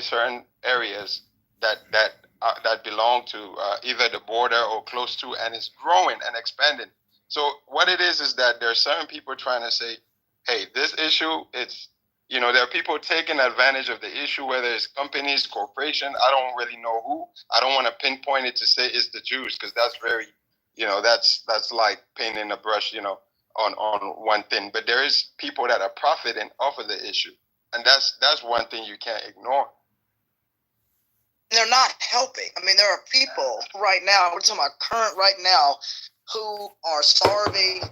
certain areas that belong to either the border or close to, and it's growing and expanding. So what it is that there are certain people trying to say, hey, this issue, it's, there are people taking advantage of the issue, whether it's companies, corporation, I don't really know who. I don't want to pinpoint it to say it's the Jews, because that's very, that's like painting a brush, on one thing. But there is people that are profiting off of the issue. And that's one thing you can't ignore. They're not helping. I mean, there are people right now, we're talking about current right now, who are starving.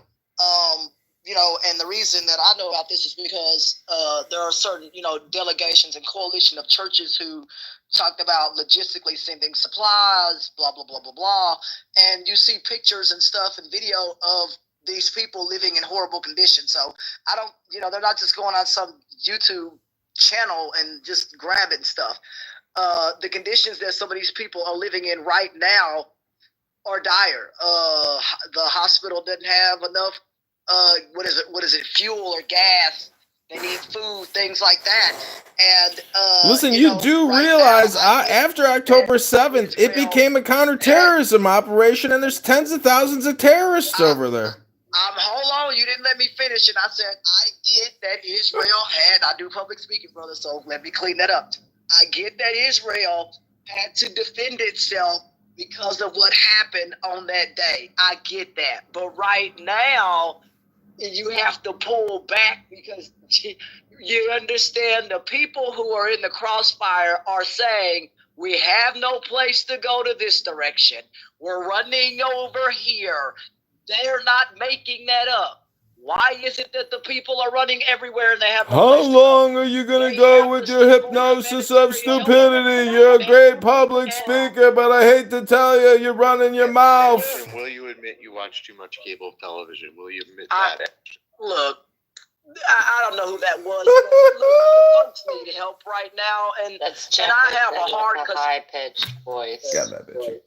And the reason that I know about this is because there are certain, delegations and coalition of churches who talked about logistically sending supplies, blah, blah, blah, blah, blah. And you see pictures and stuff and video of these people living in horrible conditions. So I don't, they're not just going on some YouTube channel and just grabbing stuff. The conditions that some of these people are living in right now are dire. The hospital doesn't have enough, what is it, fuel or gas. They need food, things like that. And listen, you do realize after October 7th, it became a counterterrorism operation, and there's tens of thousands of terrorists over there. Hold on, you didn't let me finish, and I said I get that Israel I do public speaking, brother, so let me clean that up. I get that Israel had to defend itself because of what happened on that day. I get that. But right now, you have to pull back because you understand the people who are in the crossfire are saying, we have no place to go to this direction. We're running over here. They're not making that up. Why is it that the people are running everywhere and they have no How long are you going to go with your hypnosis of stupidity? You're a great public speaker, but I hate to tell you, you're running your mouth. Will you admit you watch too much cable television? Will you admit that? Look, I don't know who that was. Look, folks need help right now, and I have a high-pitched voice. Got that bitch.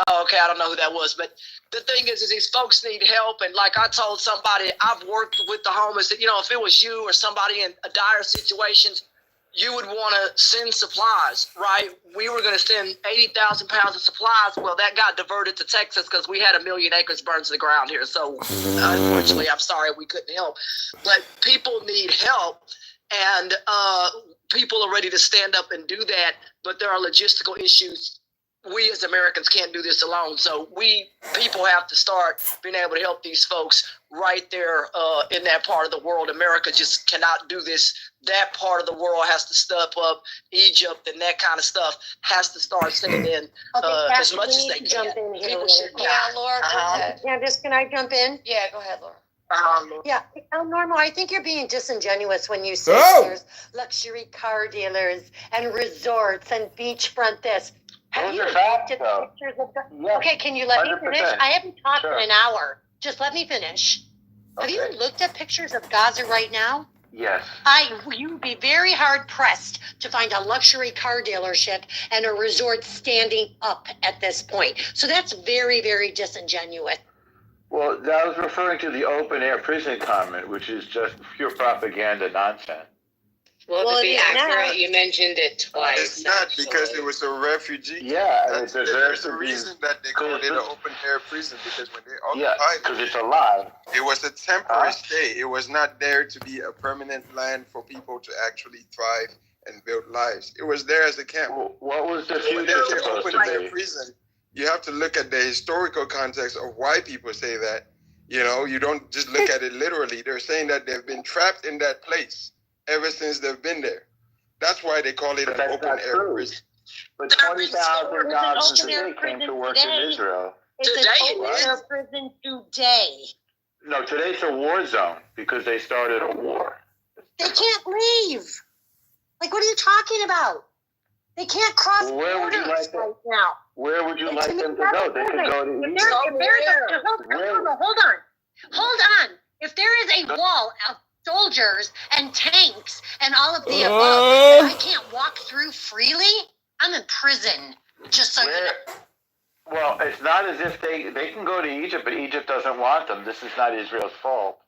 Oh, okay, I don't know who that was, but the thing is these folks need help, and like I told somebody, I've worked with the homeless, if it was you or somebody in a dire situations, you would want to send supplies, right? We were going to send 80,000 pounds of supplies. Well, that got diverted to Texas because we had 1 million acres burned to the ground here. So unfortunately, I'm sorry we couldn't help. But people need help, and people are ready to stand up and do that, but there are logistical issues. We as Americans can't do this alone. So people have to start being able to help these folks right there in that part of the world. America just cannot do this. That part of the world has to step up. Egypt and that kind of stuff has to start sending in as much as they can. Jump in here. Yeah, Laura. Candace, can I jump in? Yeah, go ahead, Laura. Yeah, Norma, I think you're being disingenuous when you say there's luxury car dealers and resorts and beachfront this. Have you looked at the pictures of Yes, okay, can you let 100%. Me finish? I haven't talked in an hour. Just let me finish. Okay. Have you looked at pictures of Gaza right now? Yes. You'd be very hard pressed to find a luxury car dealership and a resort standing up at this point. So that's very, very disingenuous. Well, I was referring to the open air prison comment, which is just pure propaganda nonsense. Well, to be accurate, you mentioned it twice. It's not because it was a refugee. Yeah, there's a reason that they called it an open air prison, because when they occupied because it's a lie. It was a temporary stay. It was not there to be a permanent land for people to actually thrive and build lives. It was there as a camp. Well, what was the future supposed to be? Prison. You have to look at the historical context of why people say that. You don't just look at it literally. They're saying that they've been trapped in that place ever since they've been there. That's why they call it an open air prison. But 20,000 Gazans today came to work in Israel. It's an open air prison today. No, today's a war zone because they started a war. They can't leave. Like, what are you talking about? They can't cross borders right now. Where would you like them to go? They could go to Israel. Hold on. If there is a wall of soldiers and tanks and all of the above, and I can't walk through freely, I'm in prison. Just so you know. Well, it's not as if they can go to Egypt, but Egypt doesn't want them. This is not Israel's fault.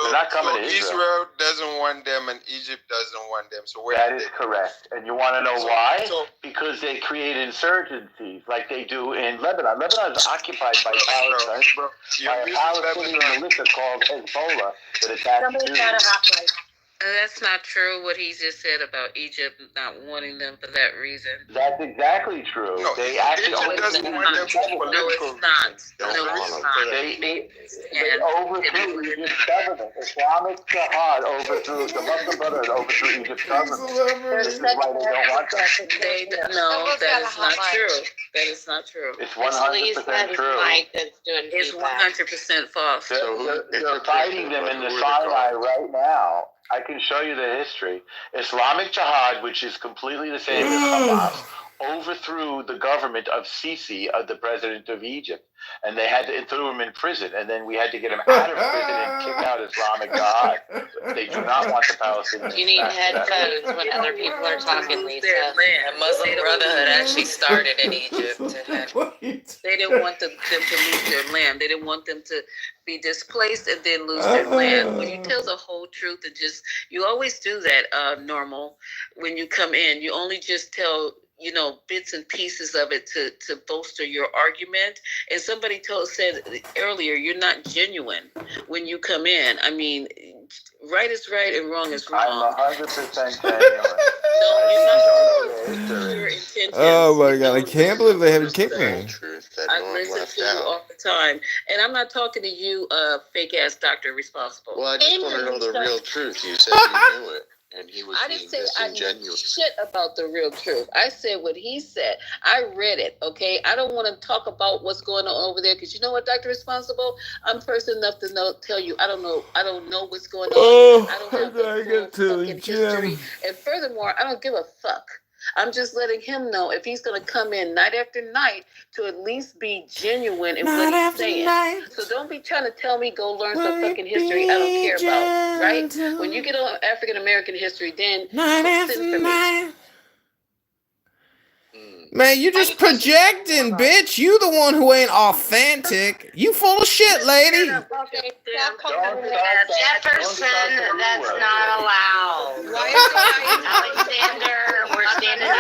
They're not coming to Israel. Israel doesn't want them, and Egypt doesn't want them. So that is correct. And you want to know why? Because they create insurgencies like they do in Lebanon. Lebanon is occupied by Palestine, by a Palestinian militia called Hezbollah that attacks Jews. That's not true, what he just said about Egypt not wanting them for that reason. That's exactly true. No, they actually doesn't want them for political reasons. No, it's not. They overthrew Egypt's government. Islamic Jihad overthrew, the Muslim Brotherhood overthrew Egypt's government. This is why they don't want that. No, that is not true. That is not true. It's 100% true. It's 100% false. They're fighting them in the Sinai right now. I can show you the history. Islamic Jihad, which is completely the same as Hamas, overthrew the government of Sisi, the president of Egypt, and they threw him in prison, and then we had to get him out of prison and kick out Islamic Jihad. They do not want the Palestinians. You need headphones when other people are talking, Lisa. The Muslim Brotherhood actually started in Egypt. They didn't want them to lose their land. They didn't want them to be displaced and then lose their land. When you tell the whole truth and you always do that, Normal, when you come in. You only just tell bits and pieces of it to bolster your argument. And somebody said earlier, you're not genuine when you come in. I mean, right is right and wrong is wrong. I'm 100% genuine. No, you're not. Your intentions. Oh my God, I can't believe they haven't kicked me. I listen to you all the time. And I'm not talking to you, fake ass Dr. Responsible. Well, I just want to know the real truth. You said you knew it. And he was being disingenuous. Shit about the real truth. I said what he said. I read it, okay? I don't want to talk about what's going on over there because you know what, Dr. Responsible? I'm person enough to tell you I don't know what's going on. I don't have the full fucking history. And furthermore, I don't give a fuck. I'm just letting him know if he's going to come in night after night to at least be genuine in what he's saying. So don't be trying to tell me go learn some fucking history I don't care about, right? When you get on African American history, then send for me. Man, you just projecting, bitch. You the one who ain't authentic. You full of shit, lady. Jefferson, that's not allowed. Alexander, we're standing up.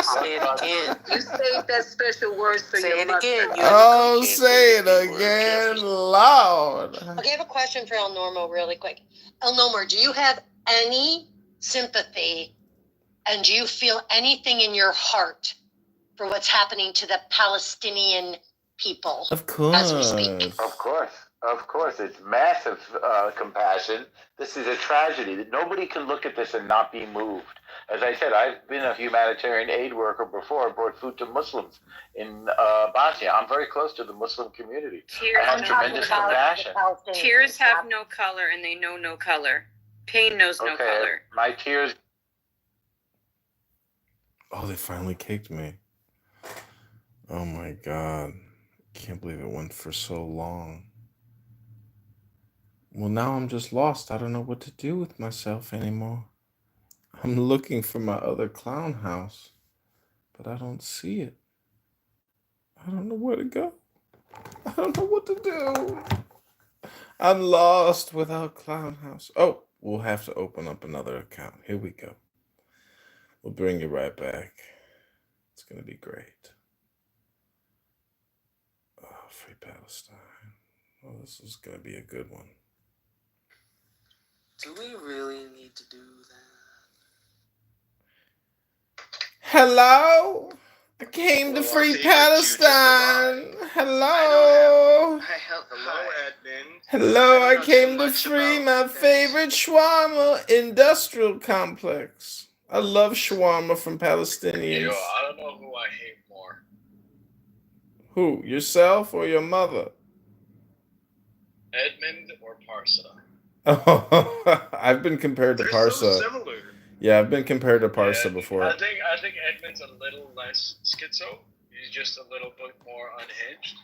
Say it again. You saved that special words for your mother. Oh, say it again, Lord. Okay, I have a question for El Normo really quick. El Normo, do you have any sympathy and do you feel anything in your heart for what's happening to the Palestinian people? Of course. As we speak? Of course. It's massive compassion. This is a tragedy. Nobody can look at this and not be moved. As I said, I've been a humanitarian aid worker before. I brought food to Muslims in Bosnia. I'm very close to the Muslim community. I have tremendous compassion. Tears have no color and they know no color. Pain knows no color. My tears... Oh, they finally kicked me. Oh my God. Can't believe it went for so long. Well, now I'm just lost. I don't know what to do with myself anymore. I'm looking for my other clown house, but I don't see it. I don't know where to go. I don't know what to do. I'm lost without clown house. Oh, we'll have to open up another account. Here we go. We'll bring you right back. It's going to be great. Oh, Free Palestine. Oh, this is going to be a good one. Do we really need to do that? Hello? I came to Free Palestine. Hello? Hello, Edmund. Hello, I came to free my favorite shawarma industrial complex. I love shawarma from Palestinians. Yo, I don't know who I hate more. Who, yourself or your mother? Edmund or Parsa? Oh, I've been compared to They're Parsa. so similar. Yeah, I've been compared to Parsa before. I think Edmund's a little less schizo. He's just a little bit more unhinged.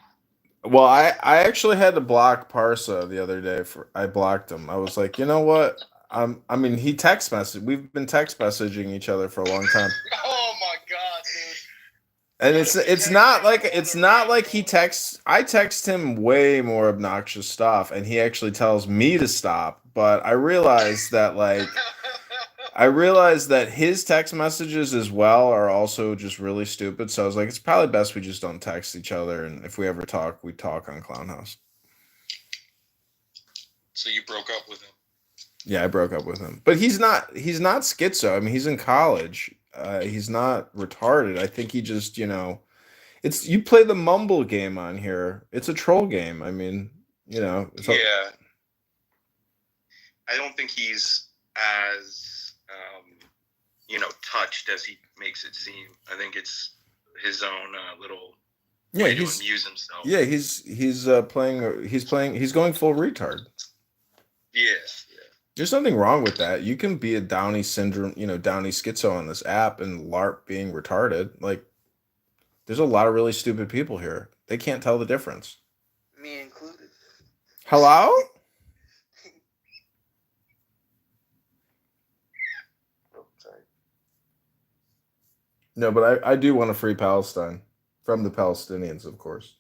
Well, I actually had to block Parsa the other day. I blocked him. I was like, you know what? I mean, he text messaged. We've been text messaging each other for a long time. Oh my God, dude! And it's not like he texts. I text him way more obnoxious stuff, and he actually tells me to stop. But I realize that his text messages as well are also just really stupid. So I was like, it's probably best we just don't text each other, and if we ever talk, we talk on Clown House. So you broke up with him? Yeah, I broke up with him, but he's not schizo. I mean, he's in college. He's not retarded. I think he just, it's you play the mumble game on here. It's a troll game. I mean, Yeah. I don't think he's as touched as he makes it seem. I think it's his own little way to amuse himself. Yeah, he's going full retard. Yeah. There's nothing wrong with that. You can be a Downey syndrome, Downey schizo on this app and LARP being retarded. Like, there's a lot of really stupid people here. They can't tell the difference. Me included. Hello? Oh, sorry. No, but I do want to free Palestine. From the Palestinians, of course.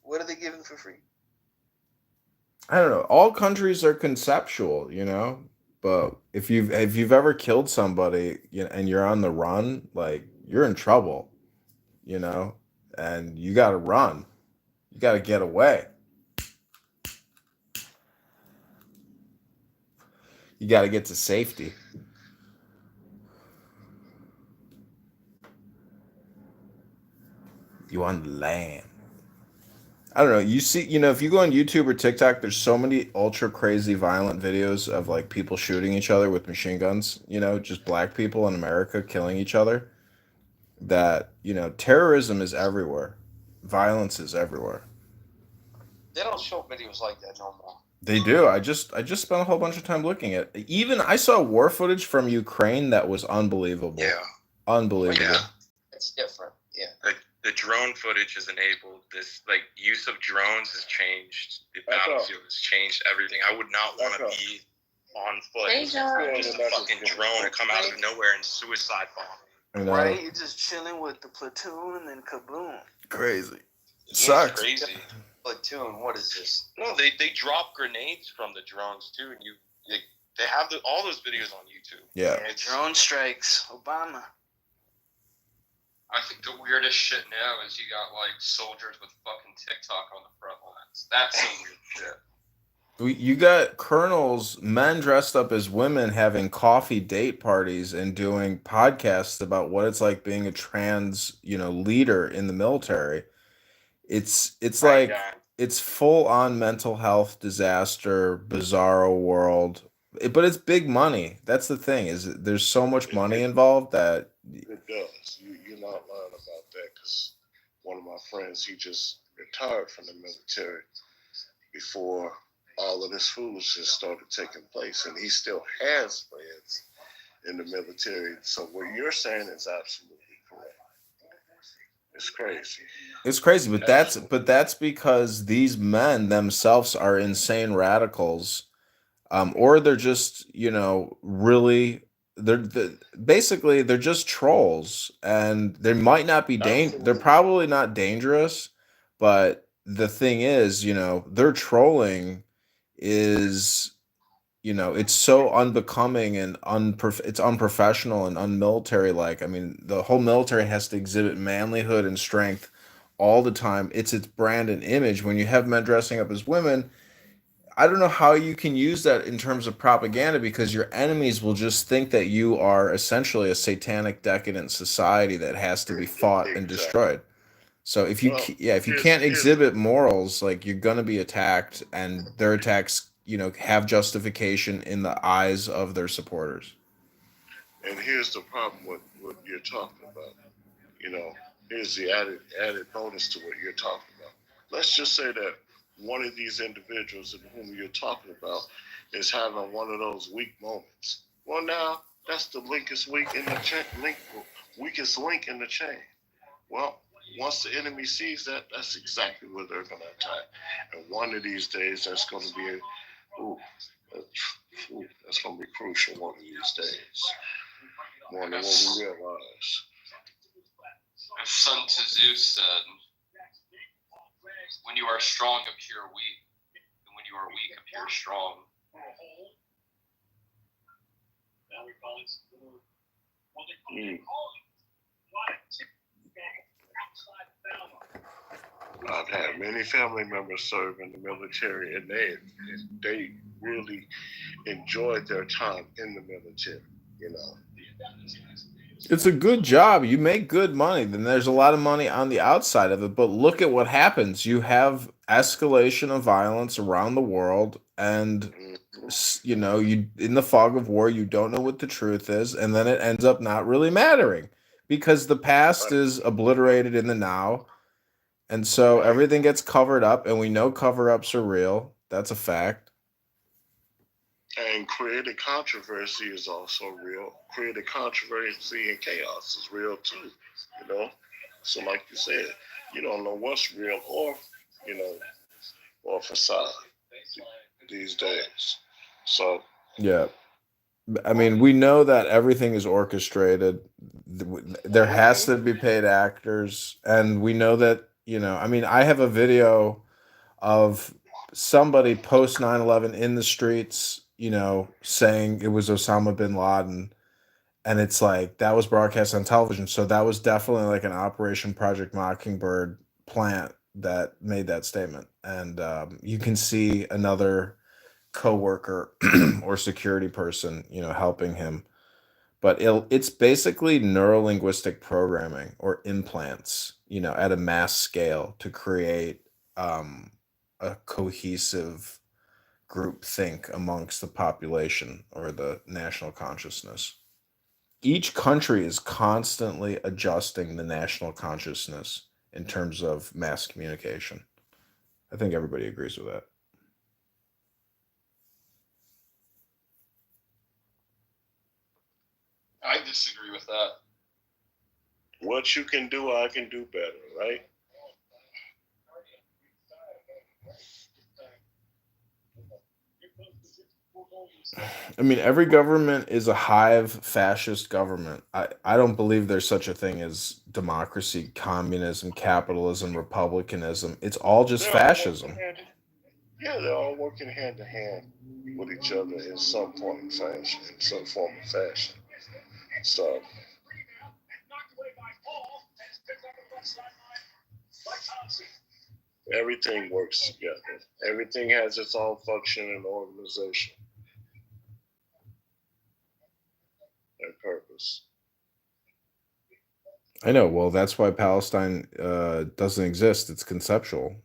What are they giving for free? I don't know. All countries are conceptual, but if you've ever killed somebody, and you're on the run, like, you're in trouble, and you got to run. You got to get away. You got to get to safety. You on the land. I don't know. You see, if you go on YouTube or TikTok, there's so many ultra crazy violent videos of like people shooting each other with machine guns, just black people in America killing each other. That, terrorism is everywhere. Violence is everywhere. They don't show videos like that no more. They do. I just spent a whole bunch of time looking at it. Even I saw war footage from Ukraine that was unbelievable. Yeah. Unbelievable. Yeah. It's different. Yeah. The drone footage has enabled this, like, use of drones has changed. The battlefield has changed everything. I would not want to be on foot. Hey, John. Just a fucking drone come out of nowhere and suicide bomb. Right? You're just chilling with the platoon and then kaboom. Crazy. It sucks. Crazy. Platoon, what is this? No, they drop grenades from the drones too, and they have all those videos on YouTube. Yeah. Drone strikes. Obama. I think the weirdest shit now is you got like soldiers with fucking TikTok on the front lines. That's some weird shit. You got colonels, men dressed up as women, having coffee date parties and doing podcasts about what it's like being a trans, leader in the military. It's like it's full on mental health disaster, bizarro world. But it's big money. That's the thing, is there's so much money involved that it does. You're not lying about that, because one of my friends, he just retired from the military before all of this foolishness started taking place, and he still has friends in the military. So what you're saying is absolutely correct. It's crazy. It's crazy, but that's because these men themselves are insane radicals, or they're just really basically they're just trolls, and they might not be they're probably not dangerous, but the thing is, their trolling is, it's so unbecoming and it's unprofessional and unmilitary like. I mean, the whole military has to exhibit manlyhood and strength all the time. It's its brand and image. When you have men dressing up as women, I don't know how you can use that in terms of propaganda, because your enemies will just think that you are essentially a satanic, decadent society that has to be fought and destroyed. So if you can't exhibit morals, like, you're gonna be attacked, and their attacks, have justification in the eyes of their supporters. And here's the problem with what you're talking about. Here's the added bonus to what you're talking about. Let's just say that one of these individuals in whom you're talking about is having one of those weak moments. Well, now that's the weakest link in the chain. Well, once the enemy sees that, that's exactly where they're going to attack. And one of these days, that's going to be that's going to be crucial one of these days, more than what we realize. Sun Tzu said, when you are strong, appear weak. And when you are weak, appear strong. I've had many family members serve in the military, and they really enjoyed their time in the military. You know, It's a good job. You make good money. Then there's a lot of money on the outside of it. But look at what happens. You have escalation of violence around the world, and you know, you in the fog of war, you don't know what the truth is, and then it ends up not really mattering because the past is obliterated in the now. And so everything gets covered up, and we know cover-ups are real. That's a fact. and creative controversy is also real. Creative controversy and chaos is real too. You know, so like you said, you don't know what's real or or facade these days. So Yeah. I mean, we know that everything is orchestrated. There has to be paid actors, and we know that, I mean, I have a video of somebody post 9/11 in the streets, saying it was Osama bin Laden, and it's like that was broadcast on television. So that was definitely like an Operation Project Mockingbird plant that made that statement. And you can see another coworker or security person, helping him. But it's basically neurolinguistic programming or implants, at a mass scale to create a cohesive group think amongst the population or the national consciousness. Each country is constantly adjusting the national consciousness in terms of mass communication. I think everybody agrees with that. I disagree with that. what you can do, I can do better, right? I mean, every government is a hive fascist government. I don't believe there's such a thing as democracy, communism, capitalism, republicanism. It's all just fascism. They're all working hand to hand with each other in some form of fashion. So everything works together. Everything has its own function and organization and purpose. I know. Well, that's why Palestine doesn't exist. It's conceptual.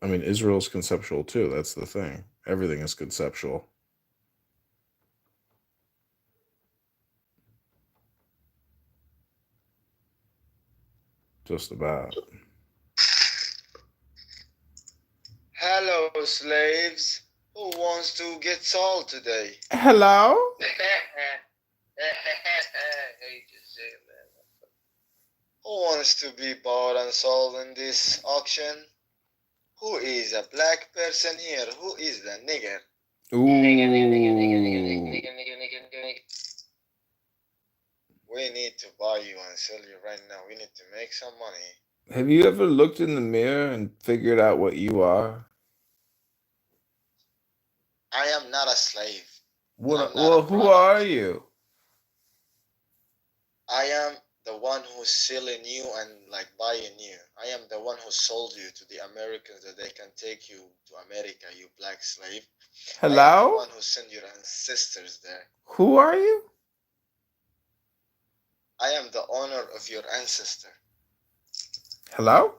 I mean, Israel's conceptual too. That's the thing. Everything is conceptual. Just about. Hello, slaves. Who wants to get sold today? Hello? Who wants to be bought and sold in this auction? Who is a black person here? Who is the nigger? Ooh. We need to buy you and sell you right now. We need to make some money. Have you ever looked in the mirror and figured out what you are? I am not a slave. Well, who are you? I am the one who's selling you and buying you. I am the one who sold you to the Americans that they can take you to America, you black slave. Hello? I am the one who sent your ancestors there. Who are you? I am the owner of your ancestor. Hello?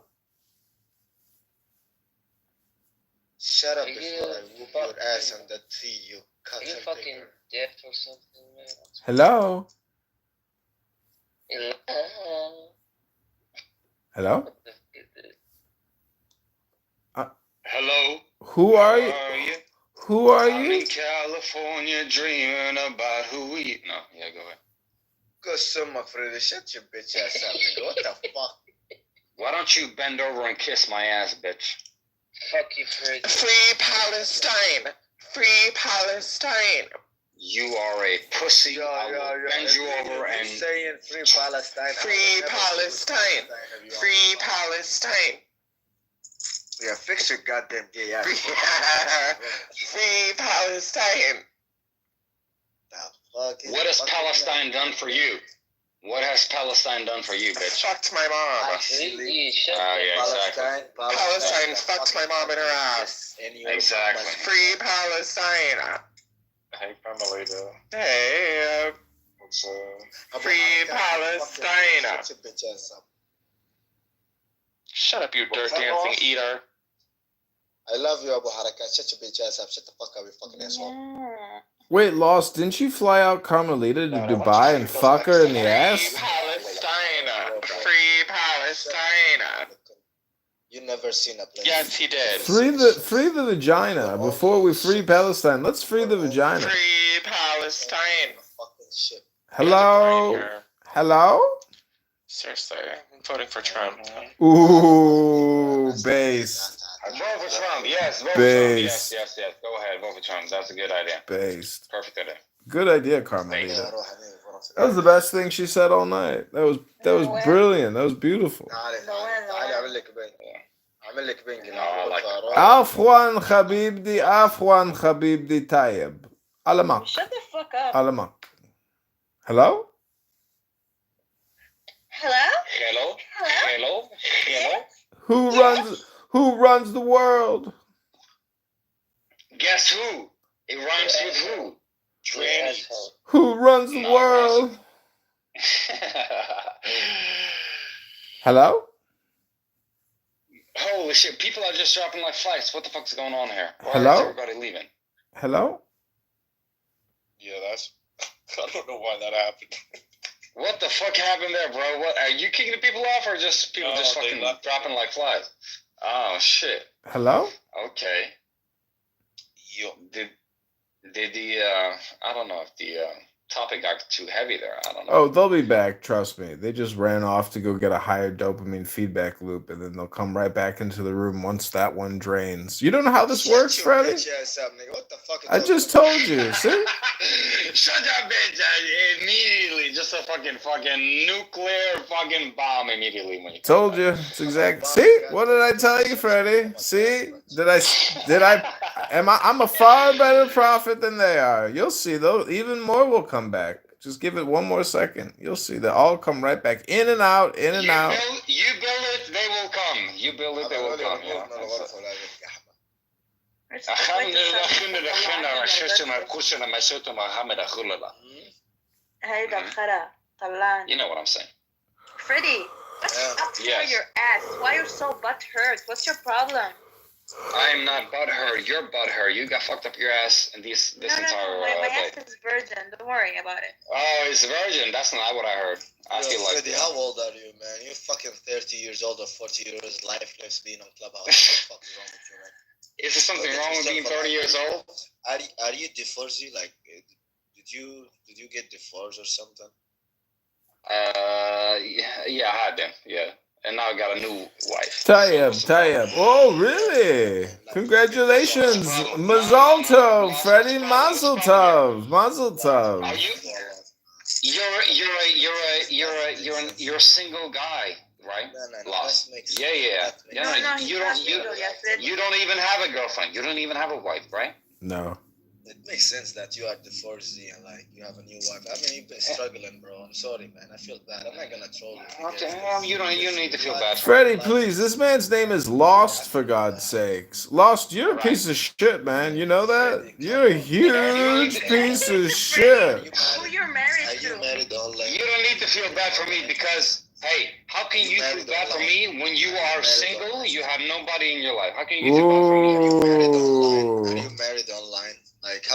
Shut up before I whoop your ass on that tree, you cunt. Are you fucking deaf or something, man? Hello? Hello? Hello? Who are you? Who are I'm you? in California dreaming about who we... No, yeah, go ahead. Go son, my friend. Shut your bitch ass up, nigga. What the fuck? Why don't you bend over and kiss my ass, bitch? Fuck you, Fred. Free Palestine! Free Palestine! You are a pussy. I will bend you over and saying free Palestine. Free Palestine! Free Palestine! Yeah, fix your goddamn gay ass. Free Palestine! What has Palestine done for you? What has Palestine done for you, bitch? Fucked my mom. Yeah, exactly. Palestine fucked my mom in her ass. Exactly. Free Palestine. Hey, Carmelita. Hey, What's free Palestine. Shut up, you dirt dancing eater. I love you, Abu Harakat. Shut your bitch ass up. Shut the fuck up, you fucking asshole. Wait, Lost, didn't you fly out Carmelita to Dubai and fuck her in the ass? Palestine. Free Palestine. You never seen a place. Yes, he did. Free the vagina. Before we free Palestine, let's free the vagina. Free Palestine. Fucking shit. Hello? Hello? Seriously, I'm voting for Trump. Ooh, based. Vote for Trump, yes. Vote for Trump, Based. yes. Go ahead, vote for Trump. That's a good idea. Based. Perfect idea. Good idea, Carmelita. That was the best thing she said all night. That was brilliant. That was beautiful. Afwan Habibdi Tayyib. Alamak. Shut the fuck up. Alamak. Hello? Hello? Who runs the world? Guess who? It rhymes with who? Trannies. Who runs the world? Hello? Holy shit, people are just dropping like flies. What the fuck's going on here? Why Hello? is everybody leaving? Hello? Yeah, I don't know why that happened. What the fuck happened there, bro? What are you kicking the people off, or just people just fucking dropping like flies? Oh shit. Hello? Okay. Did the I don't know if the topic got too heavy there. I don't know. Oh, they'll be back. Trust me. They just ran off to go get a higher dopamine feedback loop, and then they'll come right back into the room once that one drains. You don't know how this works, Freddie? What the fuck I just told you. See? Shut up, bitch! Immediately, just a fucking nuclear fucking bomb immediately when you Told you. It's exact. See? What did I tell you, Freddie? See? I'm a far better prophet than they are. You'll see, though. Even more will come back. Just give it one more second. You'll see. They'll all come right back. In and out, in and out. You build it, they will come. You build it, they will come. Yeah. You know what I'm saying. Freddie, what's up to your ass? Why are you so butthurt? What's your problem? I'm not butthurt. You're butthurt. You got fucked up your ass in this entire my day. ass is virgin. Don't worry about it. Oh, it's virgin. That's not what I heard. I feel like. Freddie, how old are you, man? You're fucking 30 years old or 40 years lifeless being on Clubhouse. What the fuck is wrong with you, man? Is there something wrong with being 30 years old? Are you divorced? Like, did you get divorced or something? Yeah, I had them. Yeah. And now I got a new wife. Tayyib. Oh, really? Congratulations. Mazel tov, Freddie. Mazel tov. Mazel tov. Are you're a single guy, right? No, Lost. Yeah. You don't even have a girlfriend. You don't even have a wife, right? No. It makes sense that you are divorced and like you have a new wife. I mean, you've been struggling, bro. I'm sorry, man. I feel bad. I'm not gonna troll you. Okay, you don't need to feel bad. Freddie, please. This man's name is Lost, for God's sakes. Lost, you're a piece of shit, man. You know that? You're a huge piece of shit. Who you're married to? You don't need to feel bad for me because, hey, how can you feel bad for me when you are single? You have nobody in your life. How can you feel bad for me? Are you married online? Like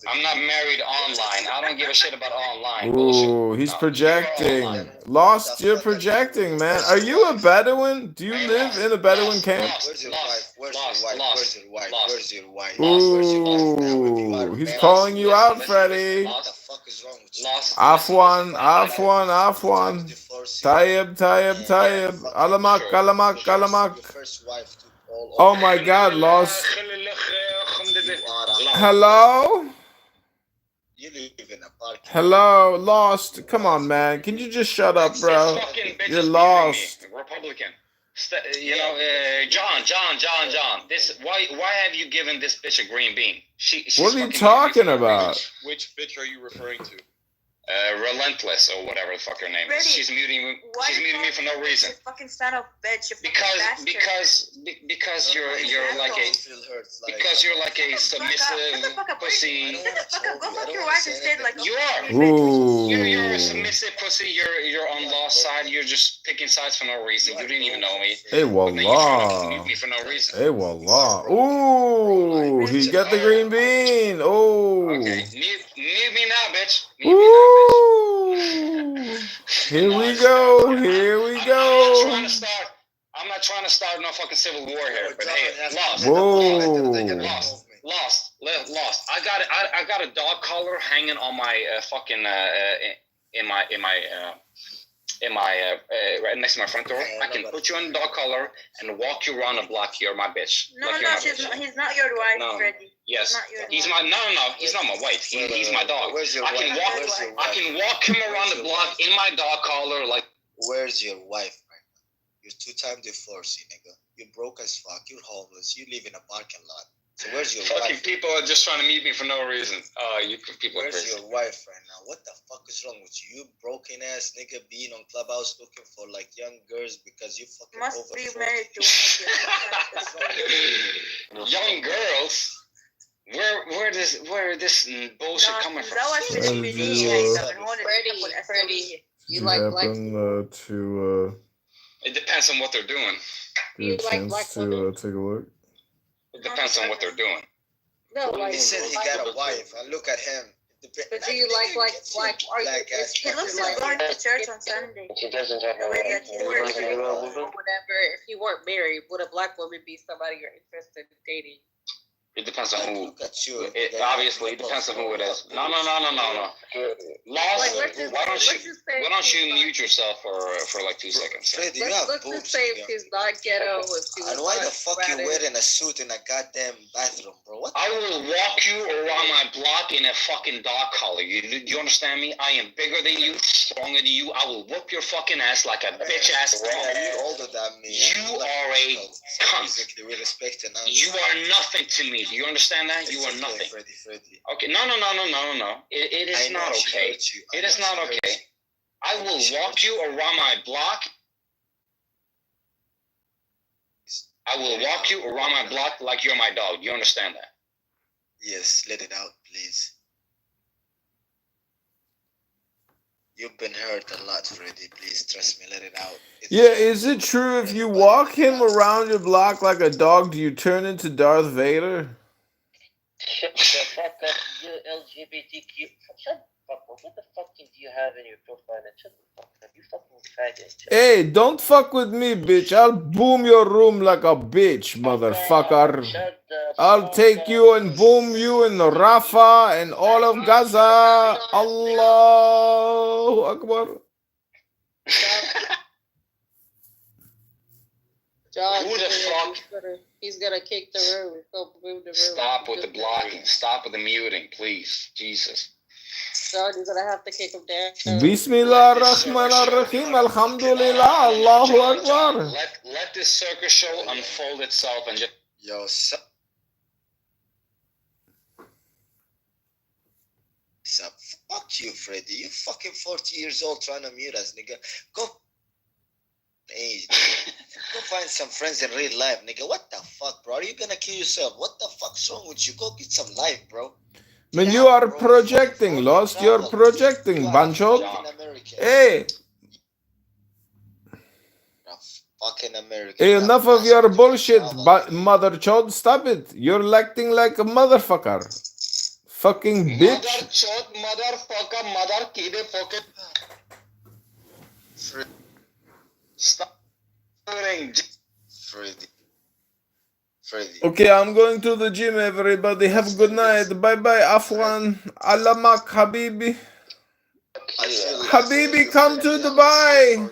I'm not married online. I don't give a shit about online. Ooh, bullshit. he's projecting. Lost, you're projecting, man. Are you a Bedouin? Do you live in a Bedouin camp? Where's your wife? Where's your wife? Ooh, he's calling you out, Freddie. What the fuck is wrong with you? Afwan. Tayyib. Alamak. Your first wife Oh my God, Lost. Hello? You live in a park. Hello, Lost. Come on, man. Can you just shut up, bro? You're lost. Republican. John. Why have you given this bitch a green bean? She's What are you talking about? Which bitch are you referring to? Relentless or whatever the fuck her name is. She's muting me for no reason. Fucking son of a bitch. Because you're like a submissive pussy. Go fuck your wife instead. Like you are. Ooh. You're a submissive pussy. You're on Lost's side. You're just picking sides for no reason. You didn't even know me. Hey, wallah. Mute me for no reason. Hey, wallah. Ooh, he got the green bean. Oh. Okay, mute me now, bitch. Ooh. Here we go. Here we go. I'm not trying to start no fucking civil war here. But hey, Lost. Whoa. Lost. I got a dog collar hanging on my fucking right next to my front door. I can put you on the dog collar and walk you around the block. You're my bitch. No, he's not your wife, Freddy. Yes, he's my he's not my wife. He's my dog. I can walk him around the block in my dog collar like. Where's your wife right now? You're 2-time divorcee, nigga. You're broke as fuck. You're homeless. You live in a parking lot. So where's your fucking wife? People are just trying to meet me for no reason. You people are crazy. Where's your wife right now? What the fuck is wrong with you? You broken ass nigga being on Clubhouse looking for like young girls because you fucking must over be 40. married to one. Young girls. Where this bullshit coming from? Freddy, you happen to it depends on what they're doing. get a chance to take a look? It depends on what they're doing. No, like he said he got a wife. I look at him. But do you like are you? He looks like going to church on Sunday. She doesn't have a whatever. If you weren't married, would a black woman be somebody you're interested in dating? It depends on who. It obviously depends on who it is. No. Lost. Why don't you mute yourself for like 2 seconds? Freddy, let's just say if she's not ghetto, and why the fuck you wearing a suit in a goddamn bathroom, bro? What? I will walk you around my block in a fucking dog collar. You understand me? I am bigger than you, stronger than you. I will whoop your fucking ass like a bitch ass. You're older than me. You are a cunt. We respect it. You are nothing to me. Do you understand that? You are nothing. Freddy. Okay, no. It is not okay. It is not okay. I will walk you around my block. I will walk you around my block like you're my dog. You understand that? Yes, let it out, please. You've been hurt a lot, Freddy. Please, trust me, let it out. Is it true if you walk him around your block like a dog, do you turn into Darth Vader? Shut the fuck up, you LGBTQ. Shut the fuck up. What the fuck do you have in your profile? Shut the fuck up. You fucking faggot. Hey, don't fuck with me, bitch. I'll boom your room like a bitch, motherfucker. I'll take you and boom you in Rafah and all of Gaza. Allahu Akbar. John, who the fuck? He's gonna kick the room. Go move the room. Stop with the blocking. Stop with the muting, please. Jesus. John, you're gonna have to kick him down. Bismillah ar-Rahman ar-Rahim. Alhamdulillah. Allahu Akbar. Let this circus show unfold itself and just. Yo, fuck you, Freddy. You fucking 40 years old trying to mute us, nigga. Go age. Go find some friends in real life, nigga. What the fuck, bro? Are you gonna kill yourself? What the fuck's wrong with you? Go get some life, bro. Man, you are projecting, Lost. You're projecting, Bancho. Hey. Fucking American. Hey, enough of your bullshit, mother chod. Stop it. You're acting like a motherfucker. Fucking bitch. Mother chod, motherfucker, mother kid, pocket. Stop doing Freddy. Okay, I'm going to the gym, everybody. Have a good night. Bye-bye, Afwan. Alamak, Habibi. Habibi, come to Dubai.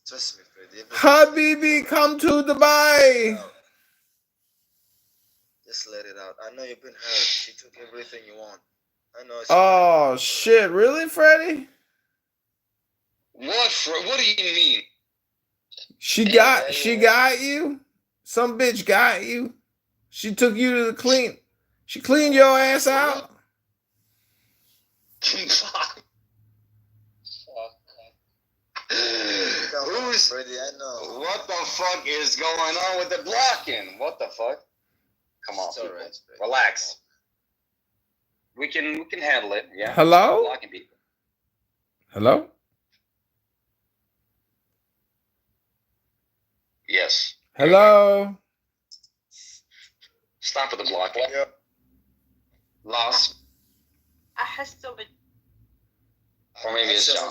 Trust me, Freddy. Habibi, come to Dubai. Just let it out. I know you've been hurt. She took everything you want. I know. Oh shit! Really, Freddie? What do you mean? She got you. Some bitch got you. She took you to the clean. She cleaned your ass out. Freddie, I know. What the fuck is going on with the blocking? What the fuck? Come on, people. Right, relax. We can handle it. Yeah. Hello. Blocking people. Hello. Yes. Hello. Stop with the blocking. Lost. Or maybe it's John.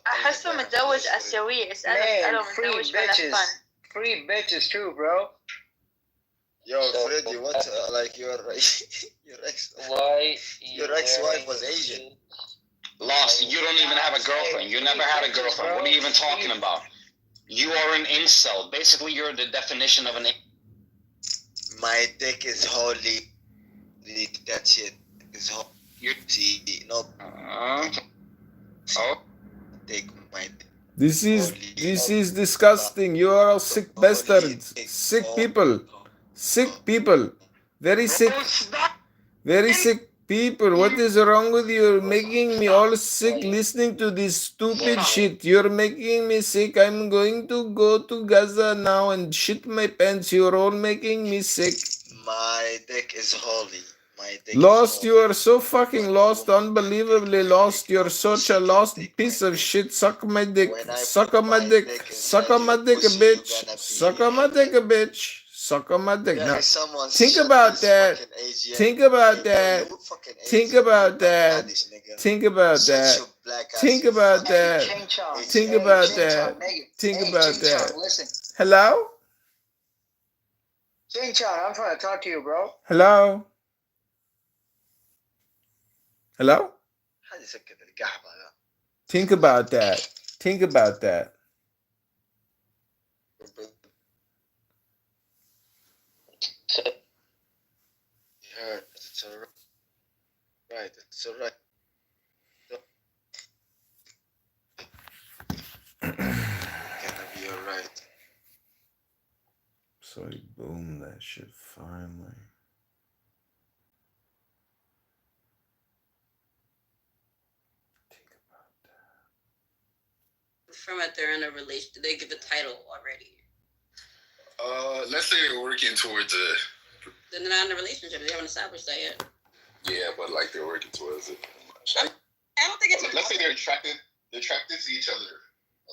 أحسه متزوج آسيوية اسأله متزوج ولا فن. Free bitches too, bro. Yo, Freddie, what? Like your ex-wife was Asian. Lost. You don't even have a girlfriend. You never had a girlfriend. What are you even talking about? You are an incel. Basically, you're the definition of an. My dick is holy. That shit is holy. You see, no. Take my dick. This is disgusting. You are all sick bastards. Sick people. Sick people. Very sick. Very sick people. What is wrong with you? You're making me all sick listening to this stupid shit. You're making me sick. I'm going to go to Gaza now and shit my pants. You're all making me sick. My dick is holy. Lost, you are so fucking lost, unbelievably lost. You're such a lost piece of shit. Suck my dick. Suck on my dick. Suck on my dick, bitch. Suck on my dick, bitch. Suck on my dick. Now, think about that. Think about that. Think about that. Think about that. Think about that. Think about that. Think about that. Hello? Ching Chong, I'm trying to talk to you, bro. Hello? Hello? Think about that. Think about that. Yeah, it's all right. It's all right. Gonna be all right. So he boomed that shit finally. From it, they're in a relation. Did they give the title already? Let's say they're working towards it. Then they're not in a relationship. They haven't established that yet. Yeah, but like they're working towards it. I don't think it's. Let's say they're attracted to each other.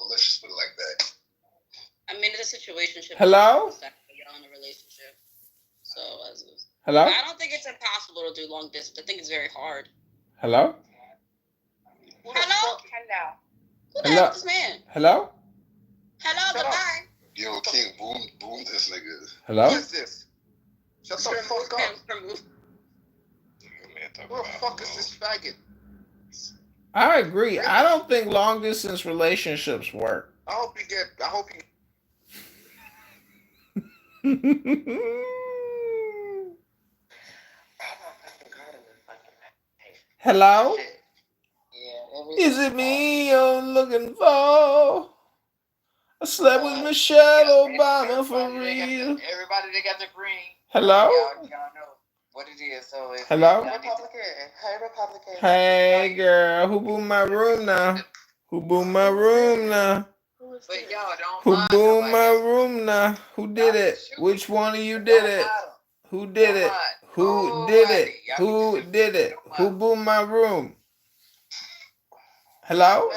Let's just put it like that. I mean, it's a situationship. Hello? You're in a relationship. So, hello? I don't think it's impossible to do long distance. I think it's very hard. Hello? Hello? Who the Hello? hell is this man? Hello? Hello, goodbye. Yo, King, boom this nigga. Hello? Who is this? Shut the fuck up. Who the fuck is this faggot? I agree. I don't think long distance relationships work. I hope you. Hello? Is it me you're looking for? I slept with Michelle Obama for real. Everybody that got the green. Hello? Y'all know what it is. So it's hello? Republican. Hey girl, who boomed my room now? Who boomed my room now? But y'all don't Who boomed my room now? Who did it? Which one of you did it? Who did it? Who did it? Who did it? Who boomed my room? Hello?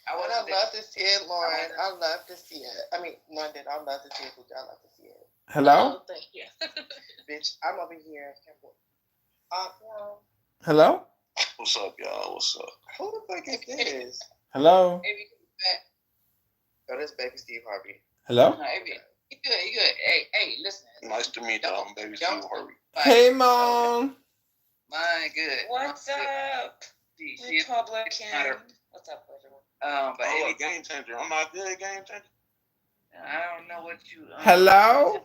I would love to see it, Lauren. I love to see it. I mean, London. I love to see it. I love to see it. Hello? Thank you. Bitch, I'm over here. Hello? What's up, y'all? What's up? Who the fuck is this? Hello? Oh, this baby Steve Harvey. Hello? No, you good. Hey, listen. Nice to meet you, baby Steve Harvey. Hey, Mom. My good. What's up, Republican? What's up, But I'm a game changer. I'm not good at game changer. I don't know what you. Hello?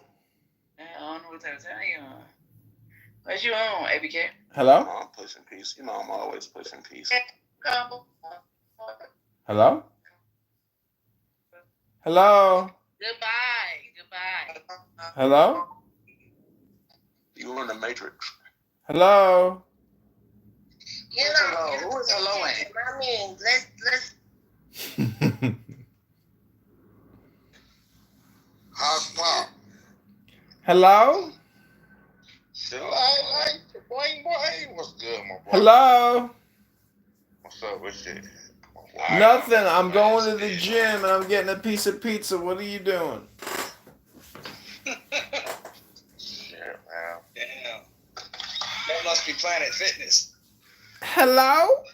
I don't know what type of time you on. What you on, ABK? Hello? I'm pushing peace. You know, I'm always pushing peace. Hello? Hello? Goodbye. Hello? You in the Matrix. Hello? Hello. Who is hello in? Mommy, let's. How's Pop? Hello? What's good, my boy? Hello? What's up with shit? Nothing. I'm going to the gym and I'm getting a piece of pizza. What are you doing? Shit, man. Damn. That must be Planet Fitness. Hello?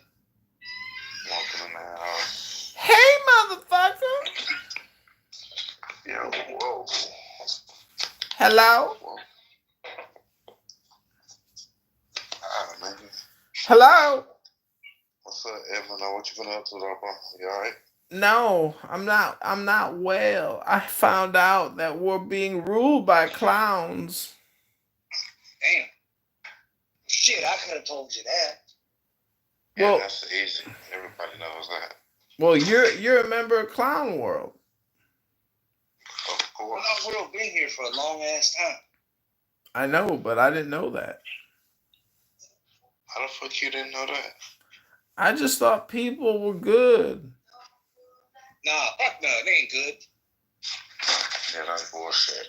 Walking in the house. Hey, motherfucker! Yo, whoa. Hello? Man. Hello? What's up, Edmund? What you been up to, though, bro? You alright? No, I'm not well. I found out that we're being ruled by clowns. Damn. Shit, I could have told you that. Yeah, Well, that's easy. Everybody knows that. well, you're a member of Clown World. Of course. Well, we've been here for a long ass time. I know, but I didn't know that. How the fuck you didn't know that? I just thought people were good. Nah, fuck no, they ain't good. Yeah, that's bullshit.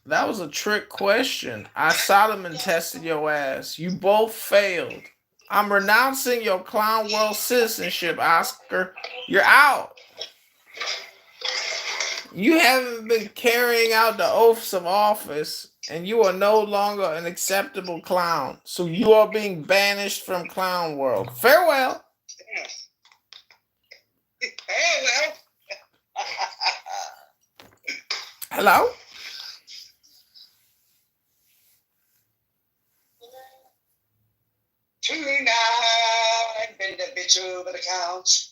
That was a trick question. I Solomon tested your ass. You both failed. I'm renouncing your Clown World citizenship, Oscar. You're out. You haven't been carrying out the oaths of office, and you are no longer an acceptable clown. So you are being banished from Clown World. Farewell. Farewell. Hello? Tonight, bend that bitch over the couch.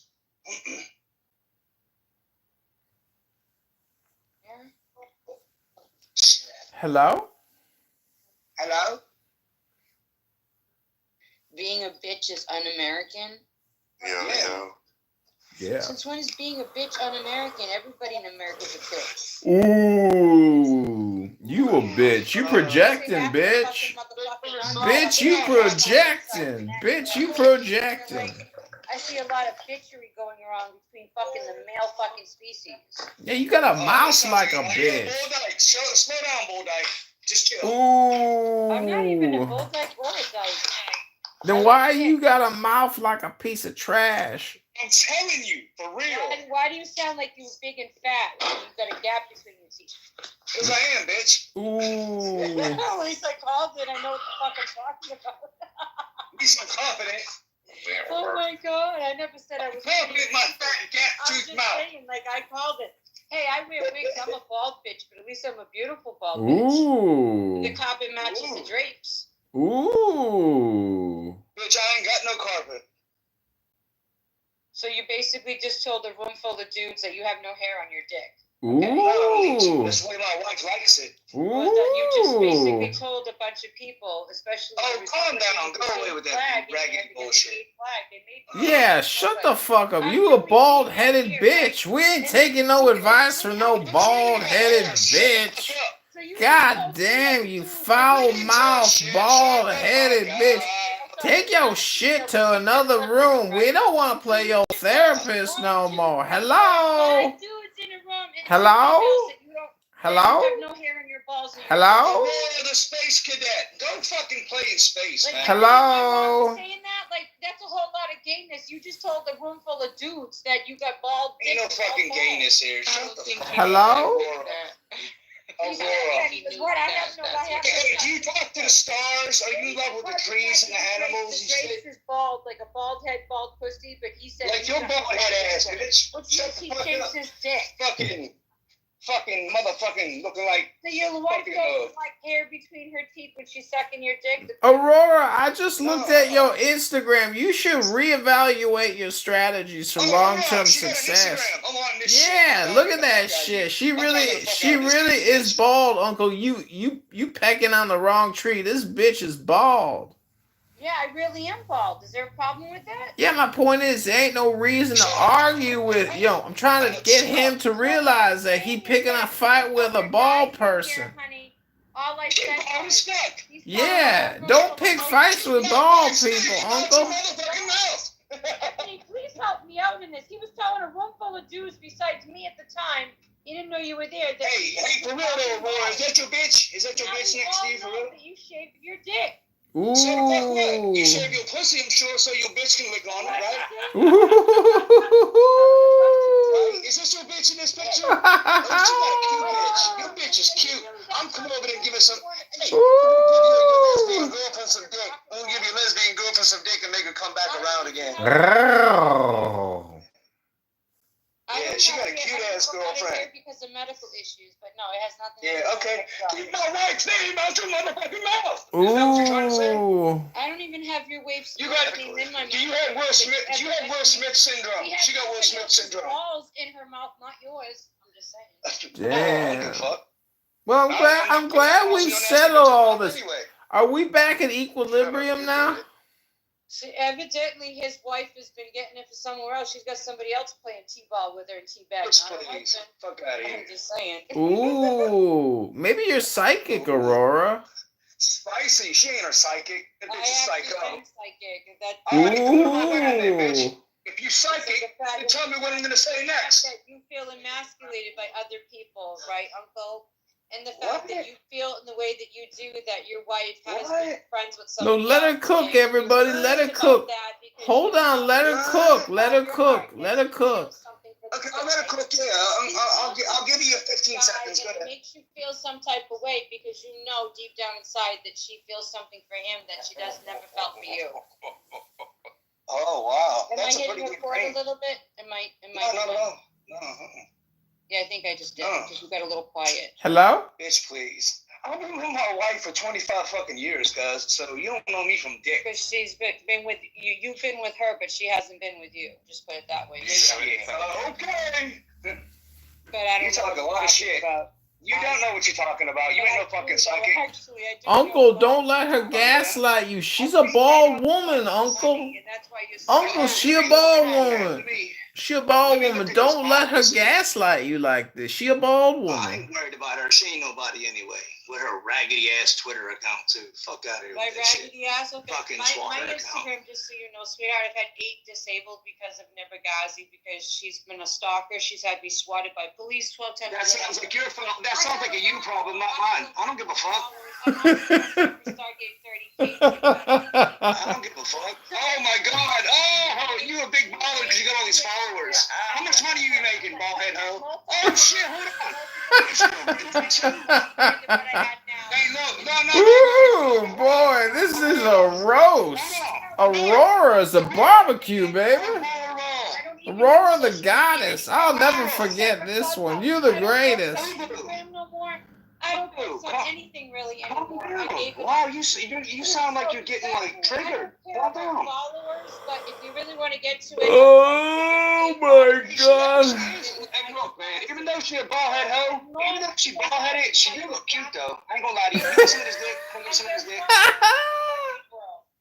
Hello? Hello? Being a bitch is un-American? Yeah. Yeah. Since when is being a bitch un-American? Everybody in America's a bitch. Ooh, you a bitch. You projecting, bitch. Bitch, you projecting. Bitch, you projecting. I see a lot of bitchery going around between fucking the male fucking species. Yeah, you got a mouse like a bitch. Slow down, Bull Dyke. Just chill. Ooh. I'm not even a bull dyke or a dyke. Then why you got a mouth like a piece of trash? I'm telling you, for real. Why do you sound like you're big and fat when you've got a gap between your teeth? Because I am, bitch. Ooh. At least I called it. I know what the fuck I'm talking about. At least I'm confident. Oh my god, I never said I was confident. My fat gap I'm tooth just mouth. saying, like I called it. Hey, I wear wigs. I'm a bald bitch, but at least I'm a beautiful bald bitch. Ooh. The carpet matches the drapes. Ooh. Bitch, I ain't got no carpet. So you basically just told a room full of dudes that you have no hair on your dick. Ooh. That's the way my wife likes it. Well, you just basically told a bunch of people, especially. Oh, calm down. Go away with that ragged bullshit. Yeah, shut the fuck up. You a bald-headed bitch. We ain't taking no advice from no bald-headed bitch. God damn, you foul-mouthed, bald-headed bitch. Take your shit to another room. We don't want to play your therapist no more. Hello? Hello? Hello? Hello? The space cadet. Go fucking play in space, man. Hello? Saying that, like, that's a whole lot of gayness. You just told a room full of dudes that you got bald. Ain't no fucking gayness here. Shut the fuck up. Hello? Aurora. Hey, do you talk to the stars? Are you in love with the trees and the animals? The Drapes is bald, like a bald head, bald pussy, but he said... Like your bald head ass, bitch. Well, he shaves his dick. Fucking... fucking motherfucking looking like. So your wife doesn't like hair between her teeth when she's sucking your dick? Aurora, I just looked at your Instagram. You should reevaluate your strategies for long-term success. Yeah, look at that shit. She really is bald, Uncle. You pecking on the wrong tree. This bitch is bald. Yeah, I really am bald. Is there a problem with that? Yeah, my point is, there ain't no reason to argue with. I'm trying to get him to realize that he picking a fight with a bald person. All I said Yeah, don't pick fights with bald people, Uncle. Anthony, please help me out in this. He was telling a room full of dudes besides me at the time. He didn't know you were there. Hey, for real though, Aurora, is that your bitch? Is that your bitch next to you, for real? That you shaved your dick. Ooh. So the fuck what? You shave your pussy, I'm sure, so your bitch can lick on it, right? Right? Is this your bitch in this picture? Oh, you got a cute bitch. Your bitch is cute. I'm coming over there and giving some. Hey, I'm gonna give your lesbian girlfriend some dick. I'm gonna give your lesbian girlfriend some dick and make her come back around again. Yeah, she got a cute ass girlfriend. Because of medical issues, but no, it has nothing. Yeah, okay. Keep my wife's name out your motherfucking mouth. Ooh. I don't even have your wave's you got. in my mouth. Do you have Will Smith? Do you have Will Smith syndrome? She got Will Smith syndrome. Balls in her mouth, not yours. I'm just saying. Damn. Well, I'm glad we settled all this. Are we back at equilibrium now? See, evidently, his wife has been getting it for somewhere else. She's got somebody else playing t-ball with her and t-bag. Fuck out of here. I'm just saying. Ooh, maybe you're psychic, Aurora. Spicy. She ain't a psychic. That bitch is psycho. I'm psychic. Ooh. If you psychic, then tell me what I'm gonna say next. That you feel emasculated by other people, right, Uncle? And the fact that you feel in the way that you do, that your wife has been friends with somebody No, let her cook, everybody. Let her cook. Hold on, let her cook. Let her cook. Let her cook. Okay, I'll let her cook. Yeah, I'll give you 15 seconds. Go ahead. It makes you feel some type of way because you know deep down inside that she feels something for him that she does never felt for you. Oh wow, Am I hitting record a little bit? No. Yeah, I think I just did because you got a little quiet. Hello? Bitch, please. I've been with my wife for 25 fucking years, guys. So you don't know me from dick. Because she's been with you. You've been with her, but she hasn't been with you. Just put it that way. Okay. But I don't you talk a lot of shit. You don't know what you're talking about. You ain't no fucking psychic. Actually, I do. Uncle, don't let her gaslight you. She's a bald woman, Uncle. Uncle, she a bald woman. She a bald woman. Don't let her gaslight you like this. She a bald woman. I ain't worried about her. She ain't nobody anyway. With her raggedy ass Twitter account too. Fuck out of here. My raggedy ass. Okay. Fucking my Instagram, just so you know, sweetheart, I've had 8 disabled because of Nebragazi because she's been a stalker. She's had to be swatted by police 12 times. That sounds like your fault. That sounds like a you problem, not mine. I don't give a fuck. Stargate 30. I don't give a fuck. Oh my god. Oh, you a big baller because you got all these followers. How much money you making, ballhead hoe? Oh shit, hold on. Hey, look, no. Ooh, boy, this is a roast. Aurora's a barbecue, baby. Aurora the goddess. I'll never forget this one. You're the greatest. I don't post on anything really anymore. Wow, you sound like you're getting like triggered. Calm down. Followers, but if you really want to get to it, oh my god. Hey, look, man. Even though she a ballhead hoe, even though she ballheaded, she do look cute though. I ain't gonna lie to you. Give me some of this dick. Give me some of this dick.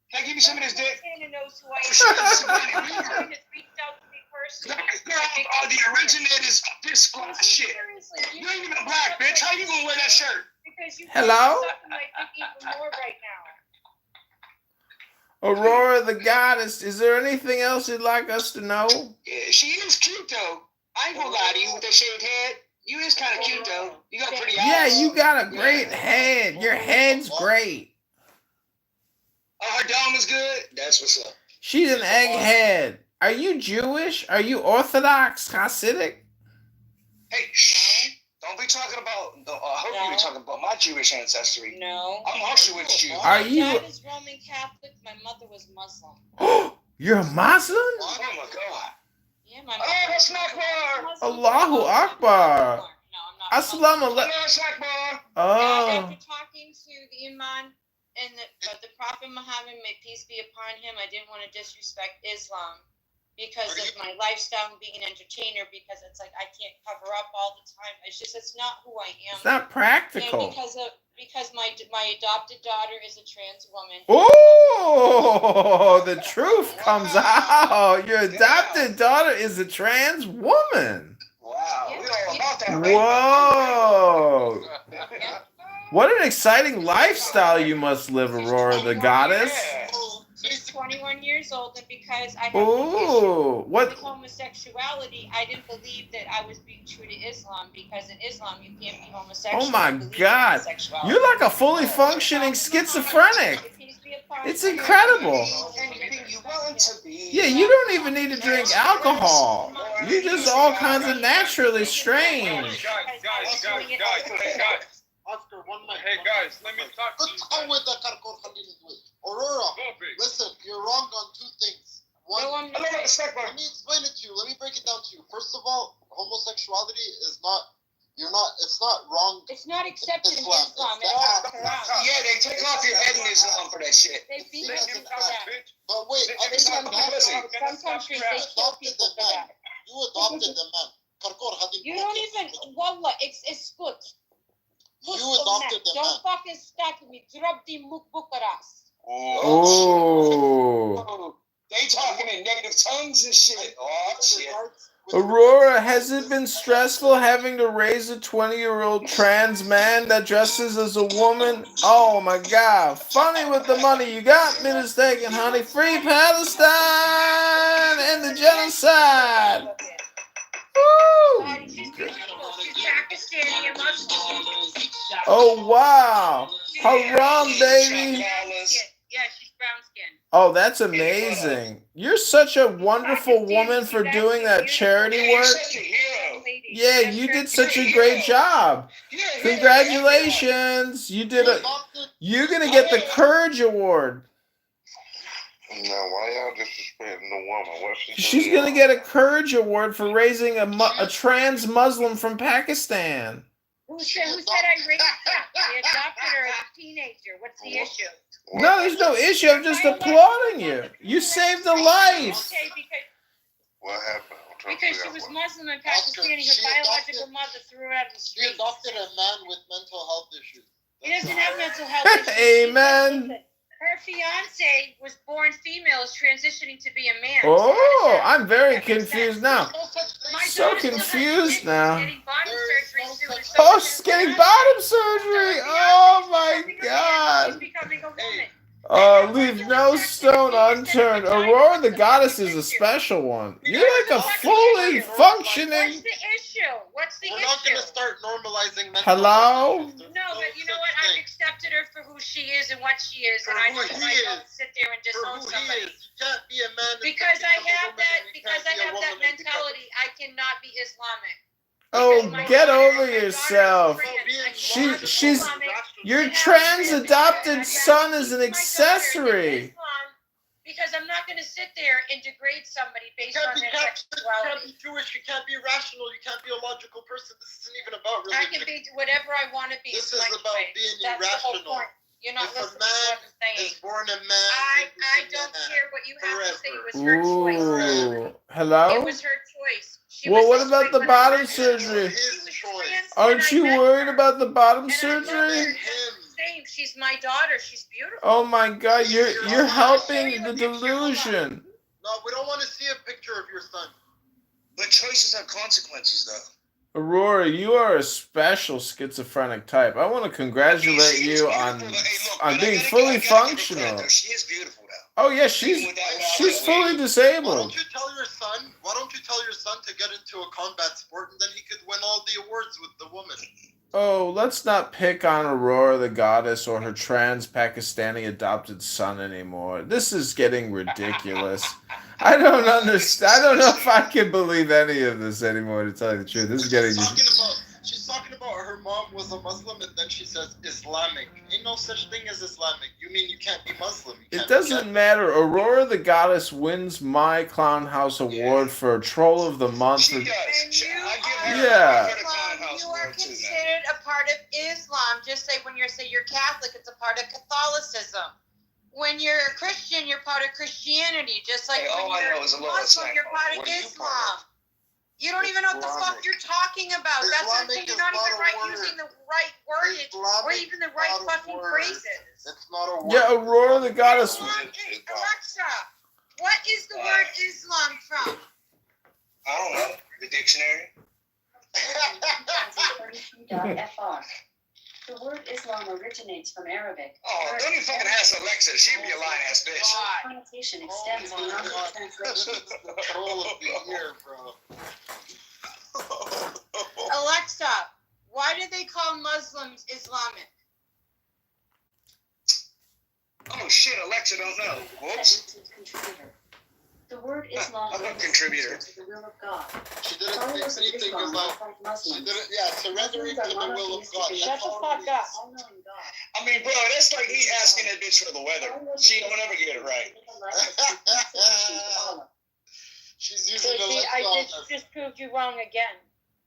Hey, give me some of this dick. Are the originators of this fly shit? You ain't even black, bitch. How you gonna wear that shirt? Hello? Aurora the goddess. Is there anything else you'd like us to know? Yeah, she is cute though. I ain't gonna lie to you with that shaved head. You is kind of cute though. You got pretty eyes. Yeah, you got a great head. Your head's great. Oh, her dome is good. That's what's up. She's an egghead. Are you Jewish? Are you Orthodox Hasidic? Hey, shh. Don't be talking about, I hope you were talking about my Jewish ancestry. No. I'm Auschwitz Jew. Are you? My dad is Roman Catholic. My mother was Muslim. You're a Muslim? Oh my God. Yeah, my mother. Oh, that's not far. Allahu Akbar. No, I'm not Assalamu alaikum. Oh. After talking to the Imam and the Prophet Muhammad, may peace be upon him, I didn't want to disrespect Islam because of my lifestyle and being an entertainer, because it's like I can't cover up all the time. It's not who I am. It's not practical. And because my adopted daughter is a trans woman. Oh, the truth comes out. Your adopted daughter is a trans woman. Wow, we all about that. Whoa. What an exciting lifestyle you must live, Aurora the Goddess. She's 21 years old, and because I have Ooh, with homosexuality, I didn't believe that I was being true to Islam, because in Islam you can't be homosexual. Oh my God. You're like a fully functioning schizophrenic. It's incredible. Yeah, you don't even need to drink alcohol. You're just all kinds of naturally strange. Guys. Oscar, one minute. Hey guys, let me talk to you. Aurora, listen, you're wrong on two things. One, let me explain it to you. Let me break it down to you. First of all, homosexuality is not, it's not wrong. It's not accepted in Islam. Islam at all. Yeah, they take off your head in Islam for that shit. They beat you for that. But wait, Some countries they kill people for that. You adopted the man. You don't even, wallah, it's good. You adopted the man. Don't fucking stack me. Drop the mukbukaras. Oh. They talking in native tongues and shit. Oh, shit. Aurora, has it been stressful having to raise a 20-year-old trans man that dresses as a woman? Oh my God. Funny with the money you got, me mistaken, honey. Free Palestine and the genocide. Woo! Oh wow. Haram, baby. Yeah, she's brown skinned. Oh, that's amazing. You're such a wonderful woman for doing that charity work. Yeah, you did such a great job. Congratulations. You're going to get the Courage Award. Now, why y'all disrespecting the woman? She's going to get a Courage Award for raising a trans Muslim from Pakistan. Who said I raised her? They adopted her as a teenager. What's the issue? No, there's no issue. I'm just applauding you. You saved a life. Okay, What happened? because she was Muslim and Pakistani. Her biological mother threw her out of the She street. adopted a man with mental health issues. He doesn't have mental health issues. Amen. Her fiance was born female, is transitioning to be a man. Oh, I'm very confused now. So daughter's confused now. getting bottom surgery soon. So Oh, she's getting bottom surgery. Oh my she's God. becoming a woman. Leave no stone unturned. Aurora the Goddess is a special one. You're like a fully functioning. What's the issue? What's the We're issue? not going to start normalizing mental Hello? health issues. No, but you know what? I've accepted her for who she is and what she is, and I don't sit there and disown somebody. You can't be a man. Because I have that mentality, I cannot be Islamic. Oh, get over yourself. Your trans adopted son is an accessory. Because I'm not going to sit there and degrade somebody based on their sexuality. You can't be Jewish, you can't be rational, you can't be a logical person. This isn't even about religion. I can be whatever I want to be. This is about being irrational. You're not if listening a man to what I'm saying. is born a man, I don't care what you have to say. It was her Ooh. choice. Hello? It was her choice. Well, what about the bottom surgery? Aren't you worried about the bottom surgery? Same. She's my daughter. She's beautiful. Oh my God, you're helping the delusion. No, we don't want to see a picture of your son. But choices have consequences, though. Aurora, you are a special schizophrenic type. I want to congratulate you on being fully functional. She is beautiful now. Oh yeah, she's fully disabled. Why don't you tell your son to get into a combat sport and then he could win all the awards with the woman? Oh, let's not pick on Aurora the Goddess or her trans Pakistani adopted son anymore. This is getting ridiculous. I don't understand. I don't know if I can believe any of this anymore, to tell you the truth. This is getting... She's talking about her mom was a Muslim and then she says Islamic. Ain't no such thing as Islamic. You mean you can't be Muslim. It doesn't matter. Aurora the Goddess wins my Clown House Award for Troll of the Month. She does. Yeah. You are considered part of Islam. Just say when you're Catholic, it's a part of Catholicism. When you're a Christian, you're part of Christianity. Just like when you're Muslim, you're part of Islam. You don't even know what the fuck you're talking about. That's what I'm saying. You're not even using the right wordage or even the right fucking phrases. It's not a word. Yeah, Aurora the Goddess. Alexa, what is the word Islam from? I don't know. The dictionary. FR. The word Islam originates from Arabic. Oh, don't you fucking ask Alexa. She'd be a lying ass bitch. Connotation extends beyond the translation. Alexa, why do they call Muslims Islamic? Oh shit, Alexa don't know. Whoops. The word Islam I'm a contributor. to the will of God. She didn't say anything about. She didn't. Yeah, surrendering to the will of God. Shut the fuck up. I mean, bro, that's like me asking that bitch for the weather. She don't ever get it right. She's using I just proved you wrong again.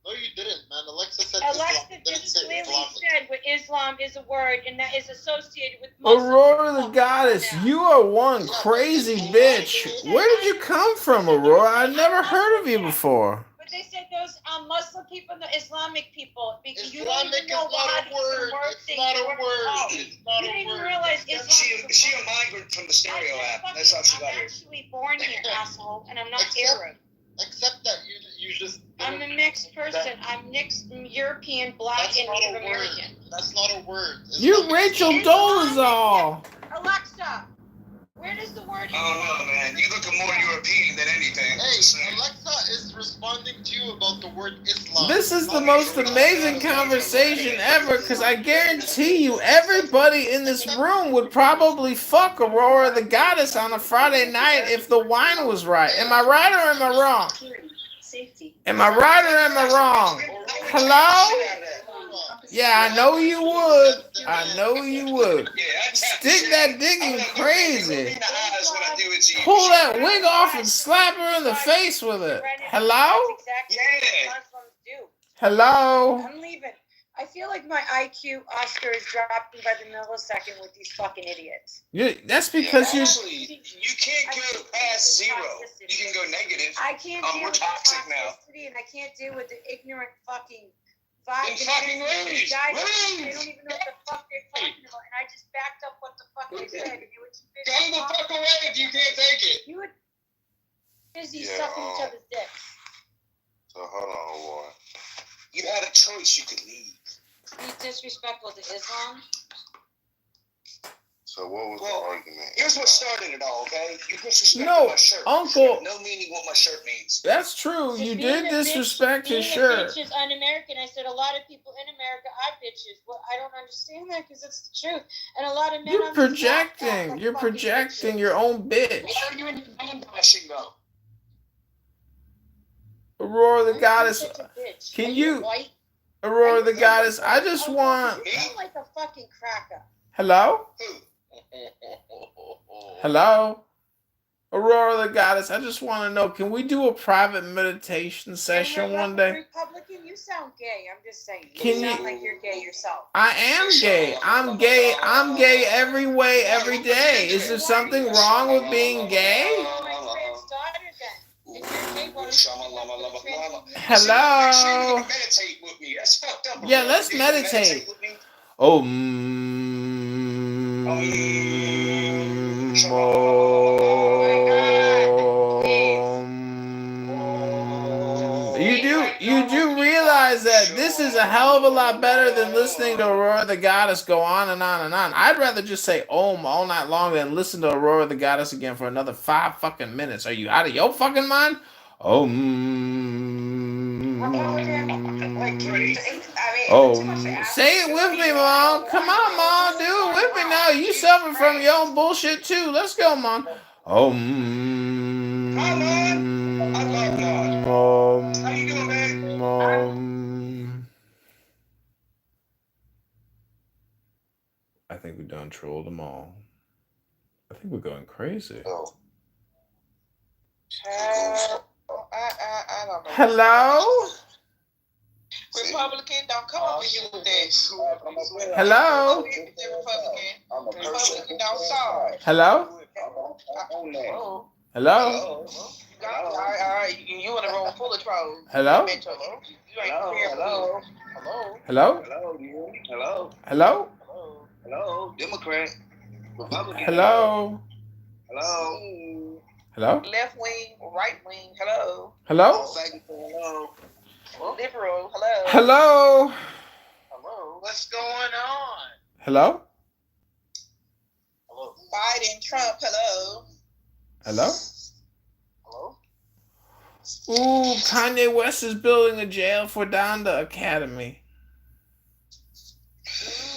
No, you didn't, man. Alexa said Alexa just clearly said what Islam is a word, and that is associated with Aurora the Goddess, you are one crazy bitch. Where did you come from, Aurora? I never heard of you before. But they said those Muslim people, the Islamic people, because you Islamic don't even know is not a word. It's not a word. It's not you a didn't even word. realize Islam. She a migrant from the stereo app. That's how she got here. I'm actually born here, asshole, and I'm not Arab. Except that you just. I'm a mixed person. I'm mixed European, black, and Native American. That's not a word. You Rachel Dolezal. Alexa, where does the word? I don't know, man. You look more European than anything. Hey, Alexa is responding to you about the word Islam. This is the most amazing conversation ever, because I guarantee you everybody in this room would probably fuck Aurora the Goddess on a Friday night if the wine was right. Am I right or am I wrong? Am I right or am I wrong? Hello? Yeah, I know you would. I know you would. Stick that digging crazy. Pull that wig off and slap her in the face with it. Hello? Hello? I'm leaving. I feel like my IQ Oscar is dropping by the millisecond with these fucking idiots. That's because you. Actually, you can't go past zero. You can go negative. I can't deal we're with toxic the now. toxicity, and I can't deal with the ignorant fucking vibe. Then fucking leave. Guys, Leave. they don't even know what the fuck they're talking about, and I just backed up what the fuck they said. And they were too busy. Go the fuck away if you can't take it. You would busy sucking each other's dicks. So hold on, Warren. You had a choice. You could leave. Be disrespectful to Islam. So what was the argument? Here's what started it all, okay? You disrespected my shirt. Uncle. You have no meaning what my shirt means. That's true. You did disrespect his shirt. Bitch is un-American. I said a lot of people in America are bitches. Well, I don't understand that because it's the truth. And a lot of men. You're projecting. You're projecting your own bitch. Why are you in name bashing though? Aurora the Goddess. Can you? Aurora the Goddess, I just want. You sound like a fucking cracker. Hello? Hello? Aurora the Goddess, I just want to know, can we do a private meditation session one day? Republican, you sound gay. I'm just saying. Can you you? sound like you're gay yourself. I am gay. I'm gay. I'm gay every way, every day. Is there something wrong with being gay? Hello? Yeah, let's meditate. Oh, you do realize that this is a hell of a lot better than listening to Aurora the Goddess go on and on and on. I'd rather just say Om all night long than listen to Aurora the Goddess again for another 5 fucking minutes. Are you out of your fucking mind? Oh, say it with me, Mom. Come on, Mom. Do it with me now. You suffer from your own bullshit, too. Let's go, Mom. Oh, How you doing, man? I think we done trolled them all. I think we're going crazy. I don't know. Hello? Republican, don't come up with you with that. Hello? Republican, don't sorry. Hello? Hello? All right, you in a room full of trolls. Hello? You ain't Hello? Hello? Hello? Hello? Democrat. Republican. Hello? Hello? Hello? Left wing, right wing, hello. Hello? Hello? Liberal, hello. Hello? Hello. What's going on? Hello? Hello? Biden, Trump, hello. Hello? Hello? Ooh, Kanye West is building a jail for Donda Academy.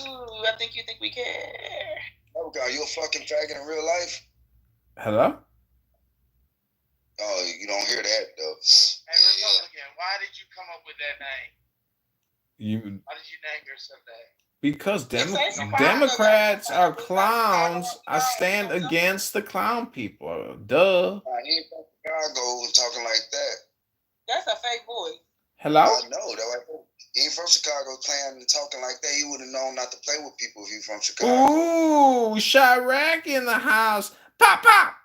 Ooh, I think you think we care. Oh, God, you a fucking faggot in real life? Hello? Oh, you don't hear that, though. Hey, Republican, why did you come up with that name? Why did you name yourself that? Because Democrats are clowns. I stand against the clown people. Duh. He ain't from Chicago talking like that. That's a fake boy. Hello? I know, though. He ain't from Chicago playing and talking like that. He would have known not to play with people if he from Chicago. Ooh, Chirac in the house. Pop, pop.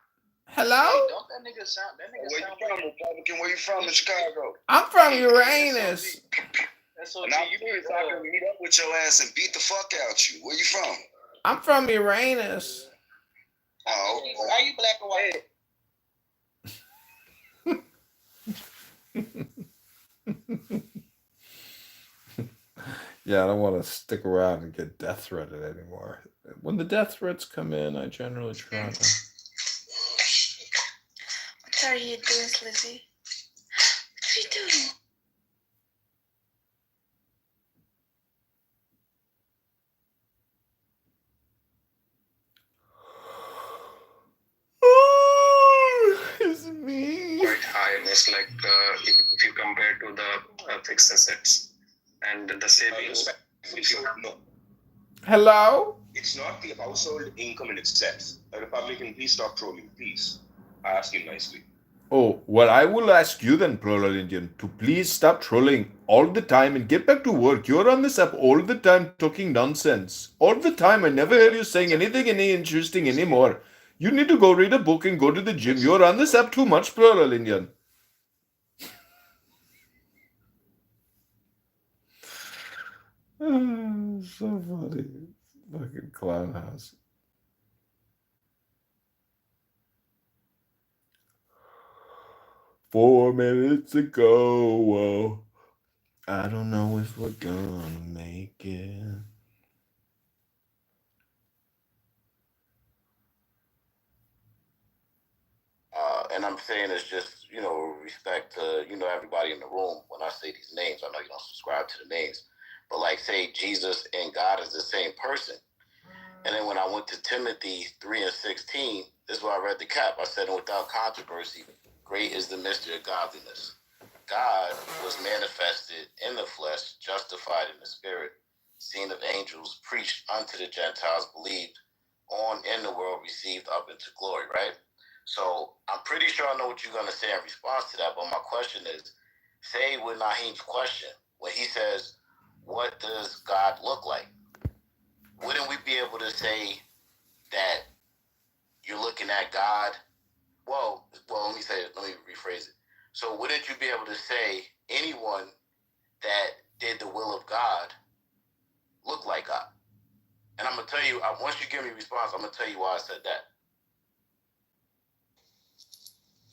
Hello? Hey, don't that nigga sound Where you from, Republican? Where you from in Chicago? I'm from Uranus. That's and I'm serious. I can meet up with your ass and beat the fuck out you. Where you from? I'm from Uranus. Oh, okay. Are you black or white? Yeah, I don't want to stick around and get death threatened anymore. When the death threats come in, I generally try to. What are you doing, Lizzie? What are you doing? It's me. Quite high, almost like if you compare to the fixed assets and the savings. No. Hello? It's not the household income in itself. A Republican, please stop trolling, please. I ask you nicely. Oh, well, I will ask you then, Plural Indian, to please stop trolling all the time and get back to work. You're on this app all the time talking nonsense. All the time. I never hear you saying anything any interesting anymore. You need to go read a book and go to the gym. You're on this app too much, Plural Indian. So funny. Fucking clown house. "4 minutes ago, I don't know if we're gonna make it." And I'm saying it's just, respect to, everybody in the room. When I say these names, I know you don't subscribe to the names, but like say Jesus and God is the same person. And then when I went to Timothy 3:16, this is where I read the cap. I said, "And without controversy, great is the mystery of godliness. God was manifested in the flesh, justified in the spirit, seen of angels, preached unto the Gentiles, believed on in the world, received up into glory," right? So I'm pretty sure I know what you're going to say in response to that. But my question is, say with Naheem's question, when he says, "What does God look like?" Wouldn't we be able to say that you're looking at God? Well, let me rephrase it. So wouldn't you be able to say anyone that did the will of God look like God? And I'm going to tell you, once you give me a response, I'm going to tell you why I said that.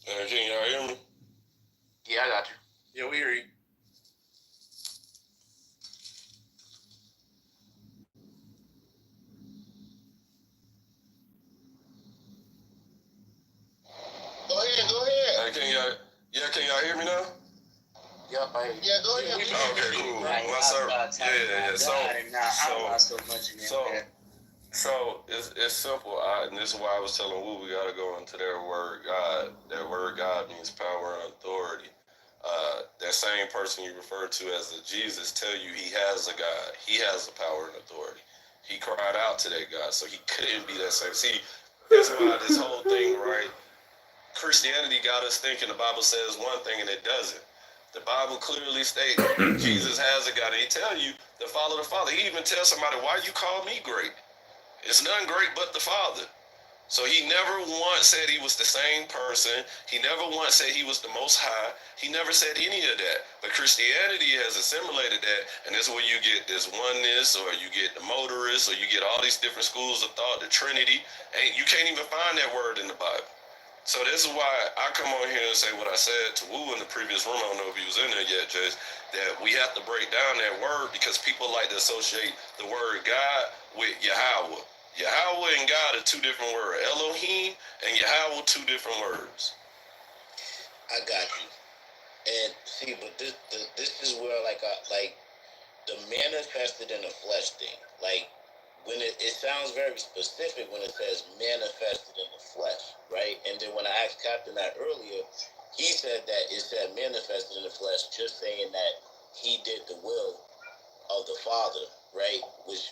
Can y'all hear me? Yeah, I got you. Yeah, we hear you. Go ahead. Can y'all hear me now? Yep, I hear you. Yeah, go ahead. Okay, cool. My So it's simple, and this is why I was telling Wu we gotta go into their word God. That word God means power and authority. That same person you refer to as the Jesus tell you he has a God. He has a power and authority. He cried out to that God, so he couldn't be that same. See, that's why this whole thing, right? Christianity got us thinking the Bible says one thing and it doesn't. The Bible clearly states Jesus has a God. And he tell you to follow the Father. He even tells somebody, why you call me great? It's none great but the Father. So he never once said he was the same person. He never once said he was the most high. He never said any of that. But Christianity has assimilated that, and this is where you get this oneness, or you get the modalists, or you get all these different schools of thought, the Trinity. And you can't even find that word in the Bible. So this is why I come on here and say what I said to Wu in the previous room. I don't know if he was in there yet, Jay, that we have to break down that word because people like to associate the word God with Yahweh. Yahweh and God are two different words. Elohim and Yahweh, two different words. I got you. And see, but this is where like the manifested in the flesh thing. Like when it sounds very specific when it says manifested in the flesh, right? And then when I asked Captain that earlier, he said that it said manifested in the flesh, just saying that he did the will of the Father, right? Which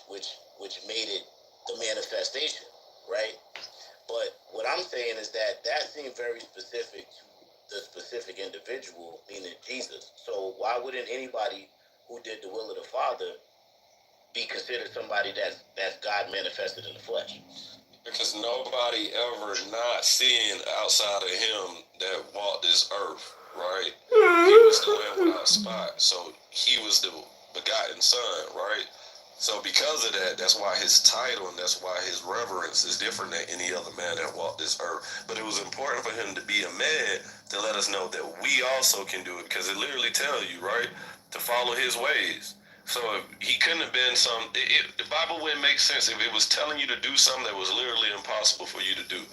made it the manifestation, right? But what I'm saying is that seemed very specific to the specific individual, meaning Jesus. So why wouldn't anybody who did the will of the Father be considered somebody that's God manifested in the flesh? Because nobody ever not seen outside of him that walked this earth, right? He was the Lamb without spot, so he was the begotten Son, right? So because of that, that's why his title and that's why his reverence is different than any other man that walked this earth. But it was important for him to be a man to let us know that we also can do it, because it literally tells you, right, to follow his ways. So if he couldn't have been the Bible wouldn't make sense if it was telling you to do something that was literally impossible for you to do,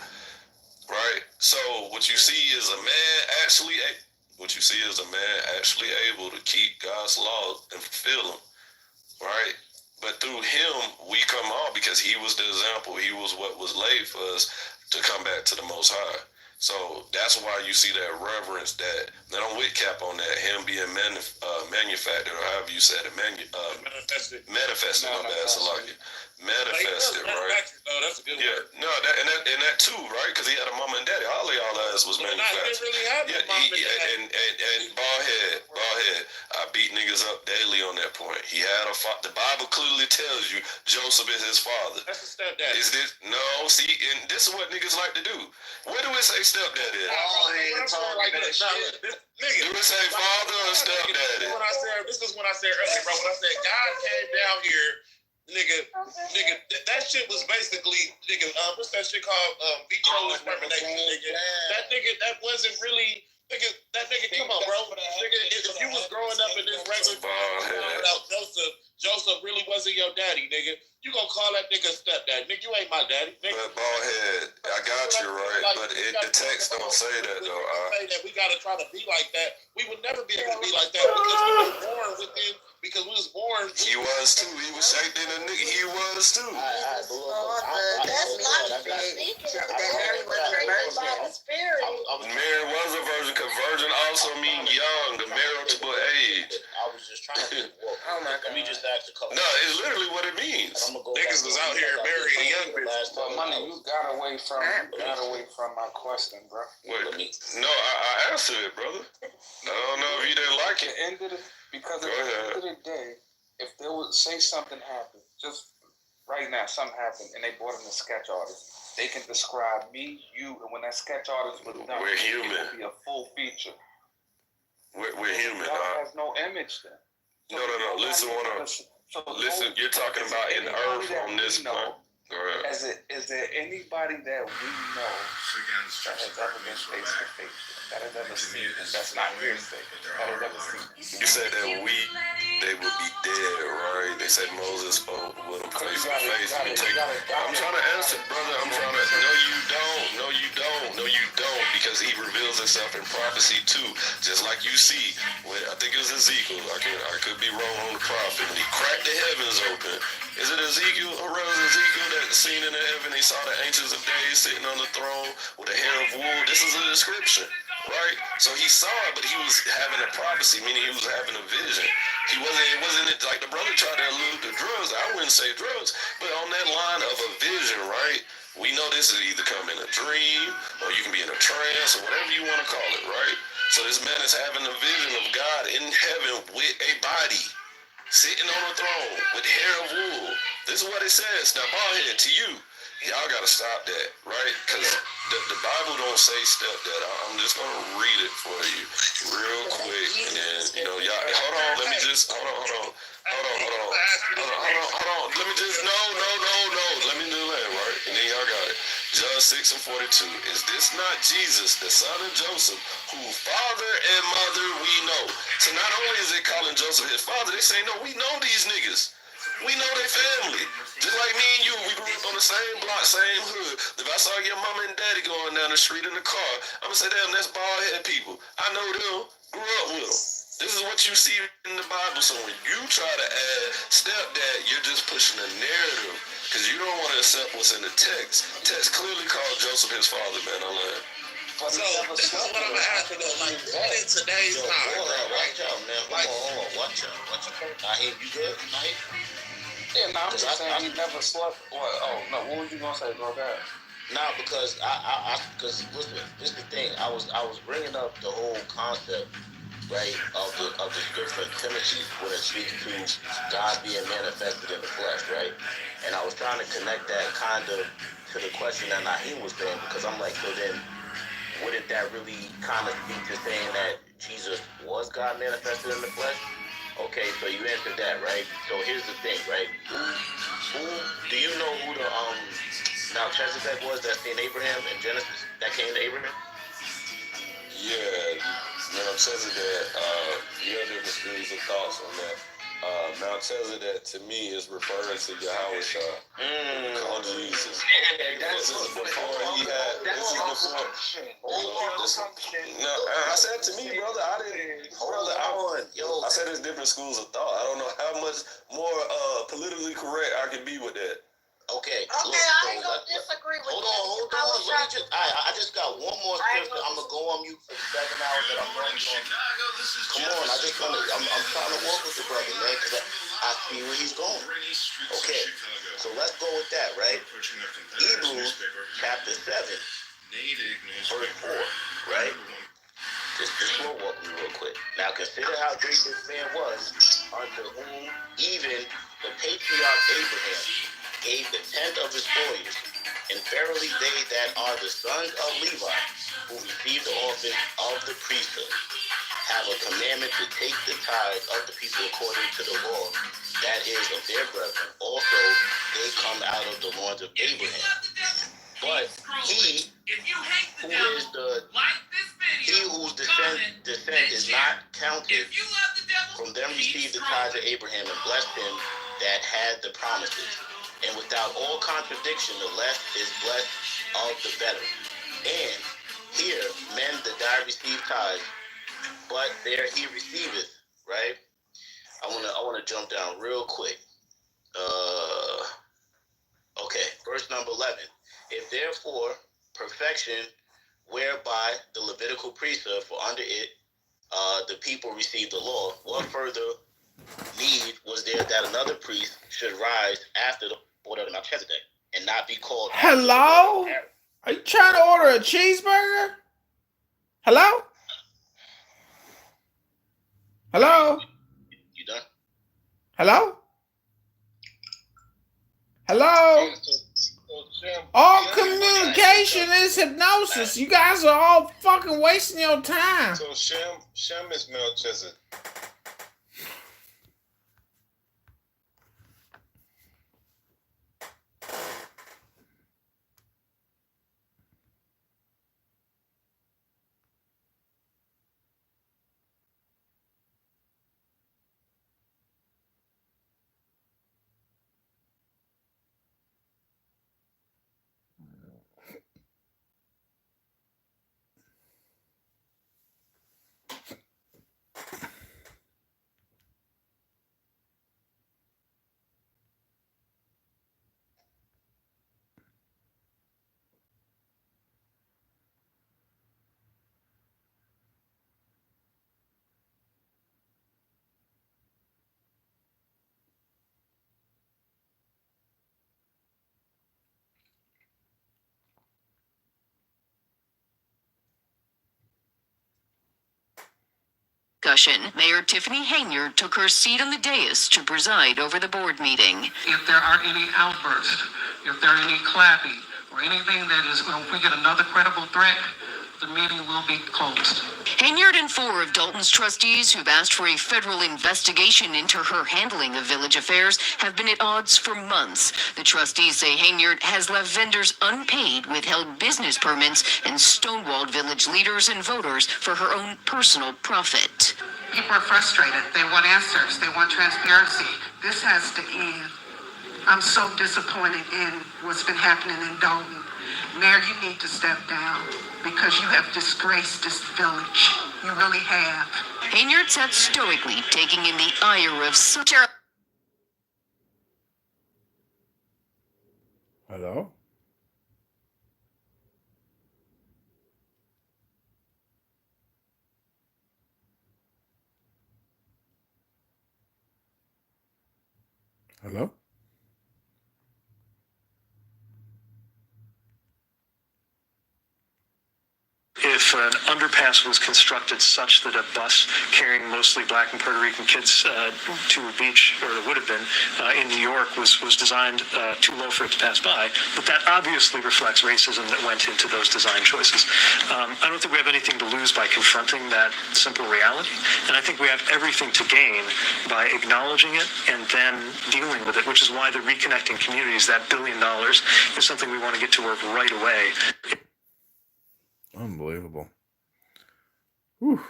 right? So what you see is a man actually able to keep God's laws and fulfill them, right? But through him, we come on because he was the example. He was what was laid for us to come back to the Most High. So that's why you see that reverence, that I'm with Cap on that, him being manufactured, or however you said it, manifested, my bad, Salaki. Manifested, right? No, that's a good word. No, that too, right? Because he had a mama and daddy. All ass was manufactured. Really have and bald head. I beat niggas up daily on that point. He had the Bible clearly tells you Joseph is his father. That's a stepdad. Is this no? See, and this is what niggas like to do. Where do it say stepdad is? Do it say father or stepdaddy? This is when I said earlier, bro. When I said God came down here, nigga, that shit was basically, what's that shit called? Vitro discrimination, nigga. That wasn't really. That nigga, come on, bro. Nigga, if you was growing up in this regular without Joseph really wasn't your daddy, nigga. You gonna call that nigga stepdad? Nigga, you ain't my daddy. Nigga. But bald head, I got you right, but the text don't say that though. Say that we gotta try to be like that. We would never be able to be like that because we were born within. Because we was born. He was too. He was shaped in a nigga. He was too. That's logic. Mary was a virgin. Mary was a virgin, because virgin also mean young, the marital age. I was just trying to. Let me just ask a couple. No, it's literally what it means. Niggas was out here marrying a young bitch. Well, money, you got away from my question, bro. Wait, no, I answered it, brother. I don't know if you didn't like it. Because at the end of the day, if there was, say something happened, just right now, something happened, and they brought in a sketch artist, they can describe me, you, and when that sketch artist was done, we're human. It will be a full feature. We're human. God has no image then. So no. Listen, listen. You're talking about in earth on this point. Is there anybody that we know that has ever been face to face, that has ever seen, and that's not hearsay, that has ever seen? You said that they would be dead, right? They said Moses spoke with them face to face. I'm trying to answer, brother. No, you don't, because he reveals himself in prophecy too, just like you see. I think it was Ezekiel. I could be wrong on the prophet. He cracked the heavens open. Is it Ezekiel? Or was Ezekiel that seen in the heaven? He saw the ancients of days sitting on the throne with a hair of wool. This is a description, right? So he saw it, but he was having a prophecy, meaning he was having a vision. It wasn't like the brother tried to allude to drugs. I wouldn't say drugs, but on that line of a vision, right? We know this is either come in a dream or you can be in a trance or whatever you want to call it, right? So this man is having a vision of God in heaven with a body, sitting on a throne with hair of wool. This is what it says. Now, ballhead, to you, y'all gotta stop that, right? Because the Bible don't say step that. I'm just gonna read it for you real quick, and then y'all. Hold on, let me just hold on. Let me just no. Let me do that, right? And then y'all got it. John 6:42. Is this not Jesus, the son of Joseph, who father and mother we know? So not only is it calling Joseph his father, they say, no, we know these niggas. We know their family. Just like me and you, we grew up on the same block, same hood. If I saw your mama and daddy going down the street in the car, I'm going to say, damn, that's bald-headed people. I know them, grew up with them. This is what you see in the Bible. So when you try to add stepdad, you're just pushing a narrative because you don't want to accept what's in the text. Text clearly called Joseph his father, man. I learned. So this is what I'm asking though. Like in today's time, watch out, man. Hold on. Watch out. Naheem, you good? Naheem? Yeah, no, I'm just saying he never slept. What was you gonna say, bro? God? Nah, because because listen, this is the thing. I was bringing up the whole concept, right, of the scripture in Timothy when it speaks to God being manifested in the flesh, right? And I was trying to connect that kind of to the question that Naheem was saying, because I'm like, so then wouldn't that really kind of speak to saying that Jesus was God manifested in the flesh? Okay, so you answered that, right? So here's the thing, right? Who do you know who the Melchizedek was that seen Abraham in Genesis? That came to Abraham? Yeah, Melchizedek. You have different schools of thoughts on that. Melchizedek to me is referring to Yahweh Shah. Called Jesus. This is before he had. This is before. No, I said to me, brother, I didn't. Brother, I said there's different schools of thought. I don't know how much more politically correct I can be with that. Okay. Look, I ain't gonna disagree with Hold on. Let me I just got one more scripture. I'm gonna go on mute for the 7 hours that I'm running on. Come on, I'm trying to walk with the brother, man, because I see where he's going. Okay, so let's go with that, right? Hebrews chapter 7, verse 4, right? Just slow walk me real quick. Now consider how great this man was, unto whom even the patriarch Abraham gave the tenth of his spoils. And verily they that are the sons of Levi, who receive the office of the priesthood, have a commandment to take the tithe of the people according to the law, that is of their brethren. Also, they come out of the loins of Abraham. But he whose descent is not counted from them received the tithe of Abraham and blessed him that had the promises. And without all contradiction, the less is blessed of the better. And here men that die receive tithes, but there he receiveth, right? I wanna jump down real quick. Okay, verse number 11. If therefore perfection, whereby the Levitical priesthood, for under it the people received the law, what further need was there that another priest should rise after the order of Melchizedek and not be called? Hello? Are you trying to order a cheeseburger? Hello? Hello? You done? Hello? Hello? All communication is hypnosis. You guys are all fucking wasting your time. So Shem is Melchizedek. discussion, Mayor Tiffany Hainiard took her seat on the dais to preside over the board meeting. If there are any outbursts, if there are any clapping, or anything that is, if we get another credible threat, the meeting will be closed. Hainiard and 4 of Dalton's trustees who've asked for a federal investigation into her handling of village affairs have been at odds for months. The trustees say Hainiard has left vendors unpaid, withheld business permits, and stonewalled village leaders and voters for her own personal profit. People are frustrated. They want answers. They want transparency. This has to end. I'm so disappointed in what's been happening in Dalton. Mayor, you need to step down because you have disgraced this village. You really have. Hainiard sat stoically, taking in the ire of such a... Hello? Hello? If an underpass was constructed such that a bus carrying mostly black and Puerto Rican kids to a beach, or it would have been, in New York was designed too low for it to pass by, but that obviously reflects racism that went into those design choices. I don't think we have anything to lose by confronting that simple reality, and I think we have everything to gain by acknowledging it and then dealing with it, which is why the Reconnecting Communities, that $1 billion, is something we want to get to work right away. Unbelievable. Whew.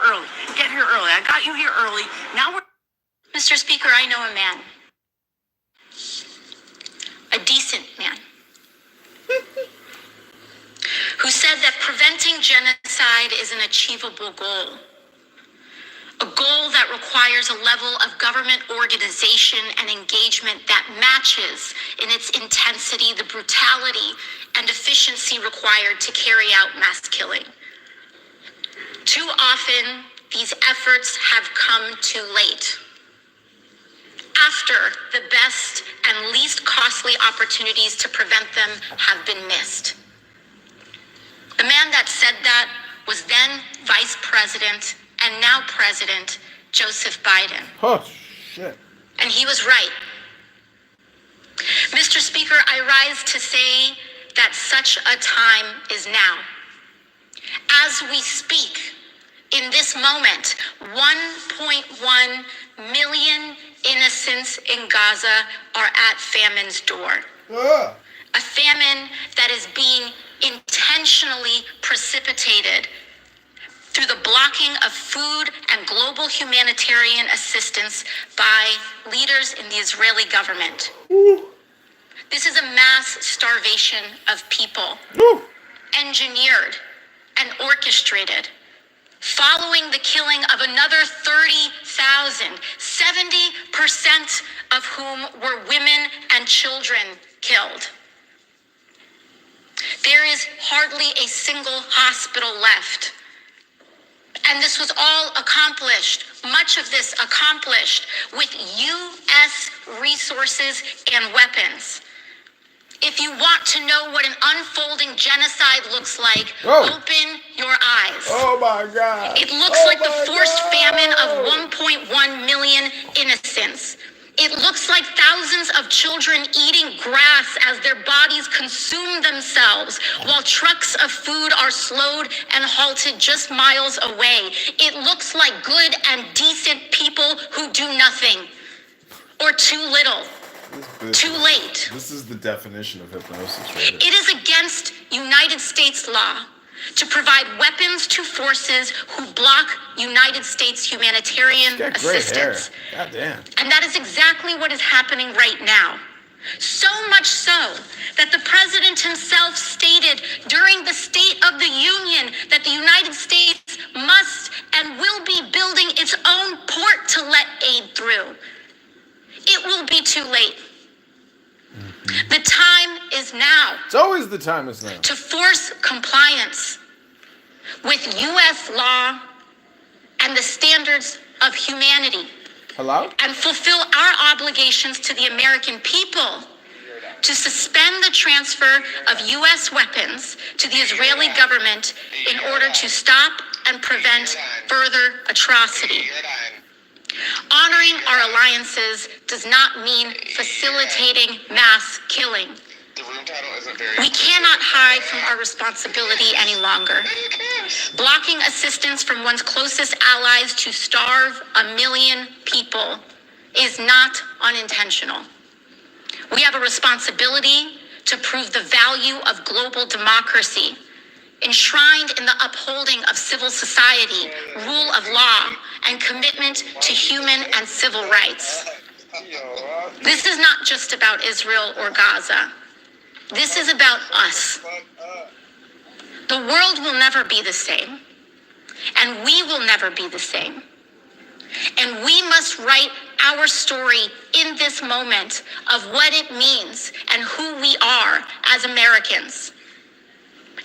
Early. Get here early. I got you here early. Now we're... Mr. Speaker, I know a man. A decent man. Who said that preventing genocide is an achievable goal. A goal that requires a level of government organization and engagement that matches in its intensity the brutality and efficiency required to carry out mass killing. Too often, these efforts have come too late. After the best and least costly opportunities to prevent them have been missed. The man that said that was then Vice President and now President Joseph Biden. Oh, shit. And he was right. Mr. Speaker, I rise to say that such a time is now. As we speak, in this moment, 1.1 million innocents in Gaza are at famine's door. A famine that is being intentionally precipitated through the blocking of food and global humanitarian assistance by leaders in the Israeli government. This is a mass starvation of people, engineered and orchestrated, following the killing of another 30,000, 70% of whom were women and children killed. There is hardly a single hospital left. And this was all accomplished, much of this accomplished with U.S. resources and weapons. If you want to know what an unfolding genocide looks like, open your eyes. Oh my God. It looks like the forced famine of 1.1 million innocents. It looks like thousands of children eating grass as their bodies consume themselves while trucks of food are slowed and halted just miles away. It looks like good and decent people who do nothing or too little, too late. This is the definition of hypnosis right here. It is against United States law to provide weapons to forces who block United States humanitarian assistance. God damn. And that is exactly what is happening right now. So much so that the president himself stated during the State of the Union that the United States must and will be building its own port to let aid through. It will be too late. The time is now. It's always the time is now. To force compliance with U.S. law and the standards of humanity. Hello? And fulfill our obligations to the American people to suspend the transfer of U.S. weapons to the Israeli government in order to stop and prevent further atrocity. Honoring our alliances does not mean facilitating mass killing. We cannot hide from our responsibility any longer. Blocking assistance from one's closest allies to starve 1 million people is not unintentional. We have a responsibility to prove the value of global democracy, enshrined in the upholding of civil society, rule of law, and commitment to human and civil rights. This is not just about Israel or Gaza. This is about us. The world will never be the same, and we will never be the same. And we must write our story in this moment of what it means and who we are as Americans.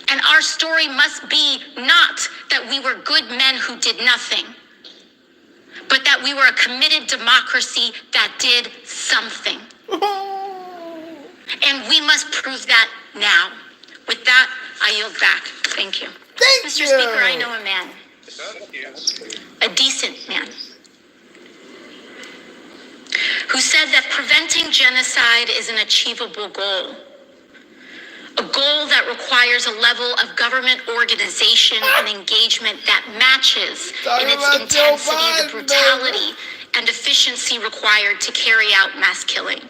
And our story must be not that we were good men who did nothing, but that we were a committed democracy that did something. And we must prove that now. With that, I yield back. Thank you. Mr. Speaker, I know a man. A decent man. Who said that preventing genocide is an achievable goal. A goal that requires a level of government organization and engagement that matches in its intensity the brutality and efficiency required to carry out mass killing.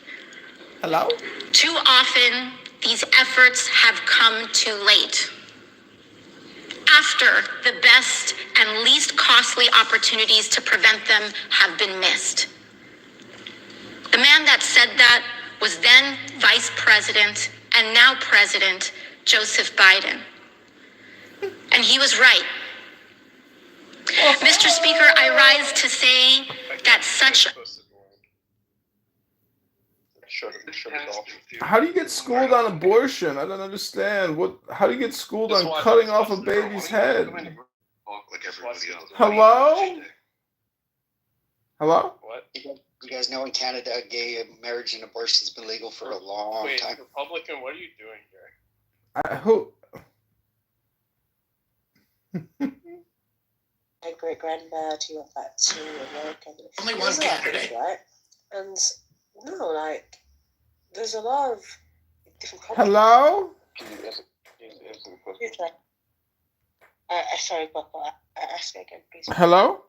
Hello? Too often, these efforts have come too late. After the best and least costly opportunities to prevent them have been missed. The man that said that was then Vice President and now President Joseph Biden. And he was right. Mr. Speaker, I rise to say that such... How do you get schooled on abortion? I don't understand. How do you get schooled on cutting off a baby's head? Hello? Hello? What? You guys know in Canada, gay marriage and abortion has been legal for a long time. Republican, what are you doing here? My great granddaddy went back to America. Only one candidate, right? And no, like there's a lot of different. Hello? Sorry, Papa. Ask me again, please. Hello?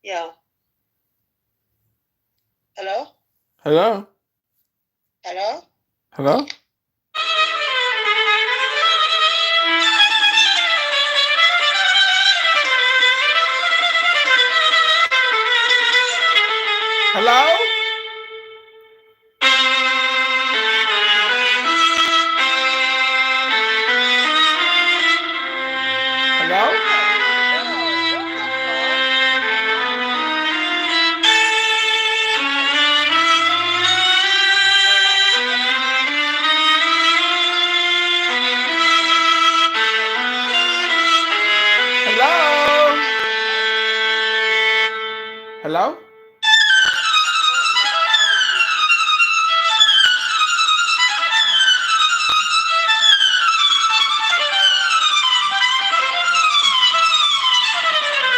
Yeah. Hello? Hello? Hello? Hello? Hello? Hello? Hello?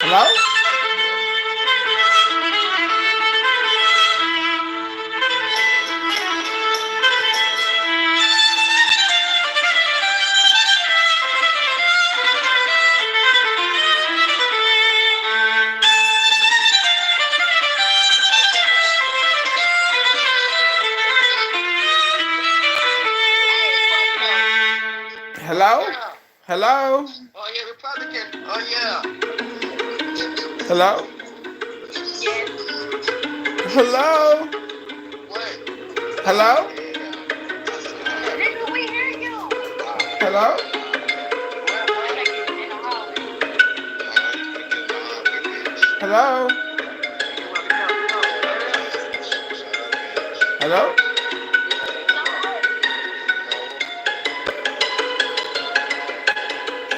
Hello? Hello? Hello? Oh, yeah, Republican. Oh, yeah. Hello? Hello? Hello? Hello? Hello? Hello?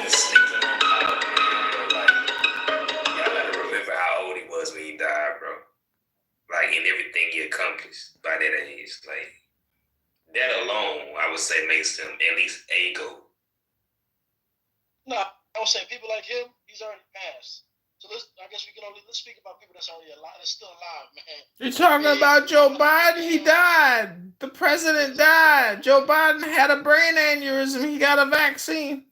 He's sleeping on how, like, y'all gotta remember how old he was when he died, bro. Like, in everything he accomplished by that age. Like, that makes him at least a GOAT. No, I was saying people like him, he's already passed. So I guess let's speak about people that's already alive, that's still alive, man. You're talking about Joe Biden? He died. The president died. Joe Biden had a brain aneurysm. He got a vaccine.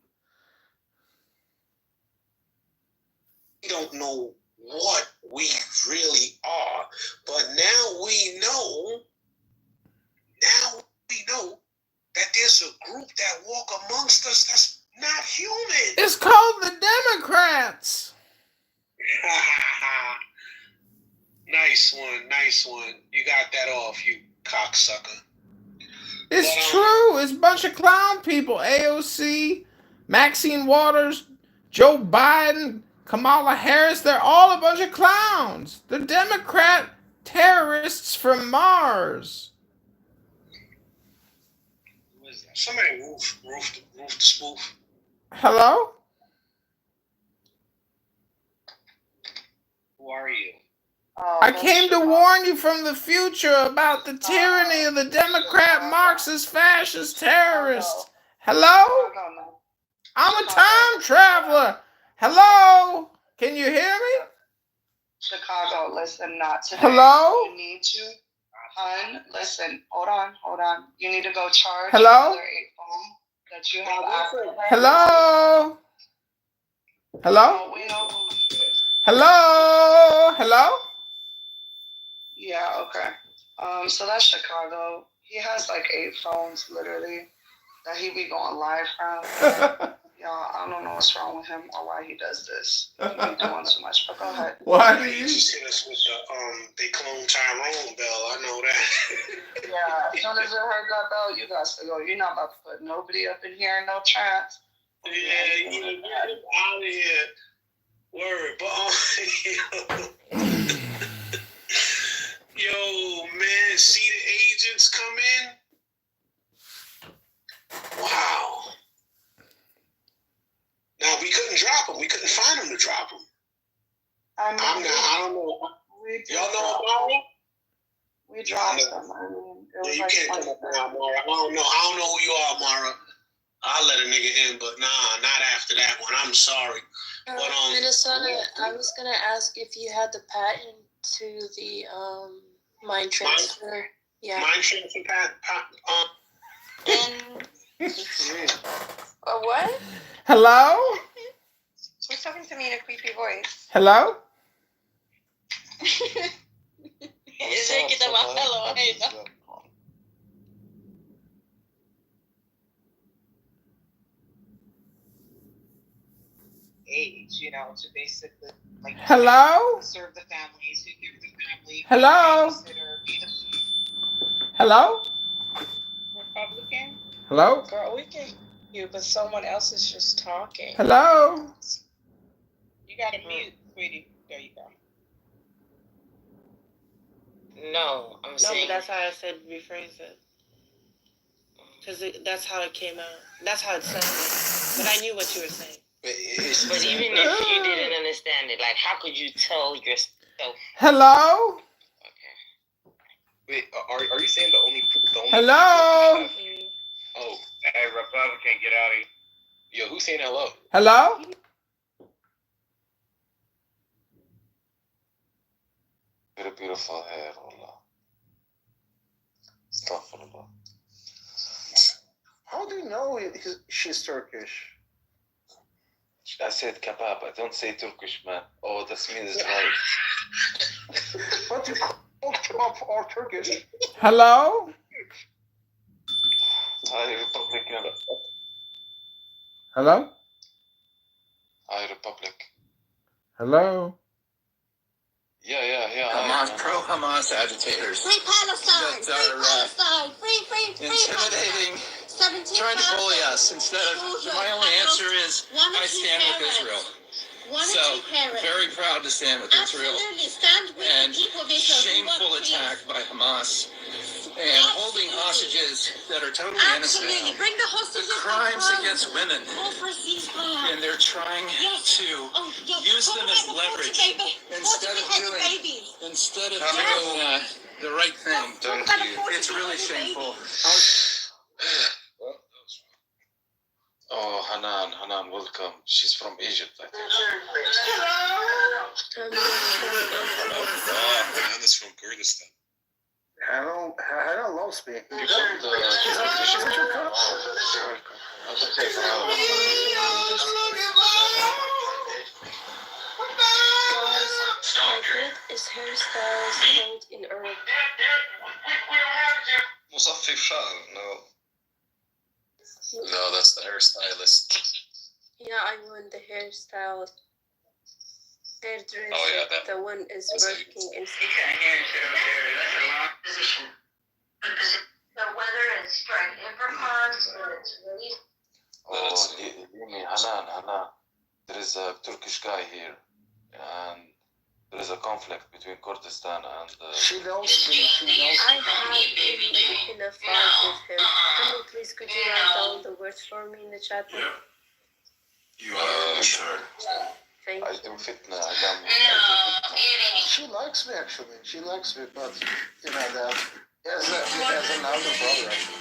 We don't know what we really are, but now we know that there's a group that walk amongst us that's not human. It's called the Democrats. Nice one. You got that off, you cocksucker. It's true. It's a bunch of clown people. AOC, Maxine Waters, Joe Biden, Kamala Harris. They're all a bunch of clowns. They're Democrat terrorists from Mars. Somebody roof the spoof. Hello? Who are you? I came to warn you from the future about the tyranny of the Democrat, Marxist, fascist terrorists. Hello? I'm a time traveler. Hello? Can you hear me? Chicago, listen, not today. Hello? You need to, hun, listen, hold on. You need to go charge Hello? your other 8 phone that you have after. Hello? Hello? Hello? Hello? Yeah, okay. So that's Chicago. He has like 8 phones, literally, that he be going live from. Y'all, I don't know what's wrong with him or why he does this. He be doing too much, but go ahead. Why do you? Just hit us with the they clone Tyrone bell. I know that. Yeah, as soon as I heard that bell, you guys to go. You're not about to put nobody up in here in no trance. Yeah, you get out of here. Word, but yo, man, see the agents come in. Wow. Now we couldn't drop them. We couldn't find them to drop them. I don't know. Y'all know Amara? We dropped them. I mean, it was you like can't come up with Amara. I don't know who you are, Amara. I'll let a nigga in, but nah, not after that one. I'm sorry. But Minnesota, I was gonna ask if you had the patent to the mind transfer. Yeah. Mind transfer what? Hello? Who's talking to me in a creepy voice? Hello? Age, you know, to basically like Hello? serve the families, who give the family. Hello? Hello? Republican? Hello? Girl, we can hear you, but someone else is just talking. Hello? You gotta mute, sweetie. There you go. No, I'm saying. No, but that's how I said rephrase it. Because that's how it came out. That's how it sounded. But I knew what you were saying. But even if you didn't understand it, like, how could you tell yourself? Hello? Wait, are you saying the only Hello? Oh, hey, Republican, get out of here. Yo, who's saying hello? Hello? Get a beautiful hair, Allah. Astaghfirullah. How do you know she's Turkish? I said kebab. I don't say Turkish, man. Oh, that means it's right. What do you call kebab or Turkish? Hello? Hi, Republican. Hello? Hi, Republic. Hello? Yeah. Hamas, pro-Hamas agitators. Free Palestine! That Free Palestine! Free intimidating, trying to bully us instead of, my only answer is, I stand with Israel. So, very proud to stand with Israel. And shameful attack by Hamas. And holding hostages that are totally innocent. Bring the hostages. The crimes against women. And they're trying to use them as leverage instead of doing the right thing. It's really shameful. Oh, Hanan, welcome. She's from Egypt, I think. Hanan is from Kurdistan. Hanan loves me. Is hairstyles called in Arabic? مصفف شعر, no. No, that's the hairstylist. Yeah, I want the hairstyle. Hairdresser. Oh, yeah, that. The one is working in. The weather is straight apricots and it's really. Hanan. There is a Turkish guy here, and there is a conflict between Kurdistan and. She knows me. I had in a fight with him. Can you please could you write down the words for me in the chat? You are sure. Thank I you. do fitna. She likes me actually. She likes me, but you know that as an elder brother actually.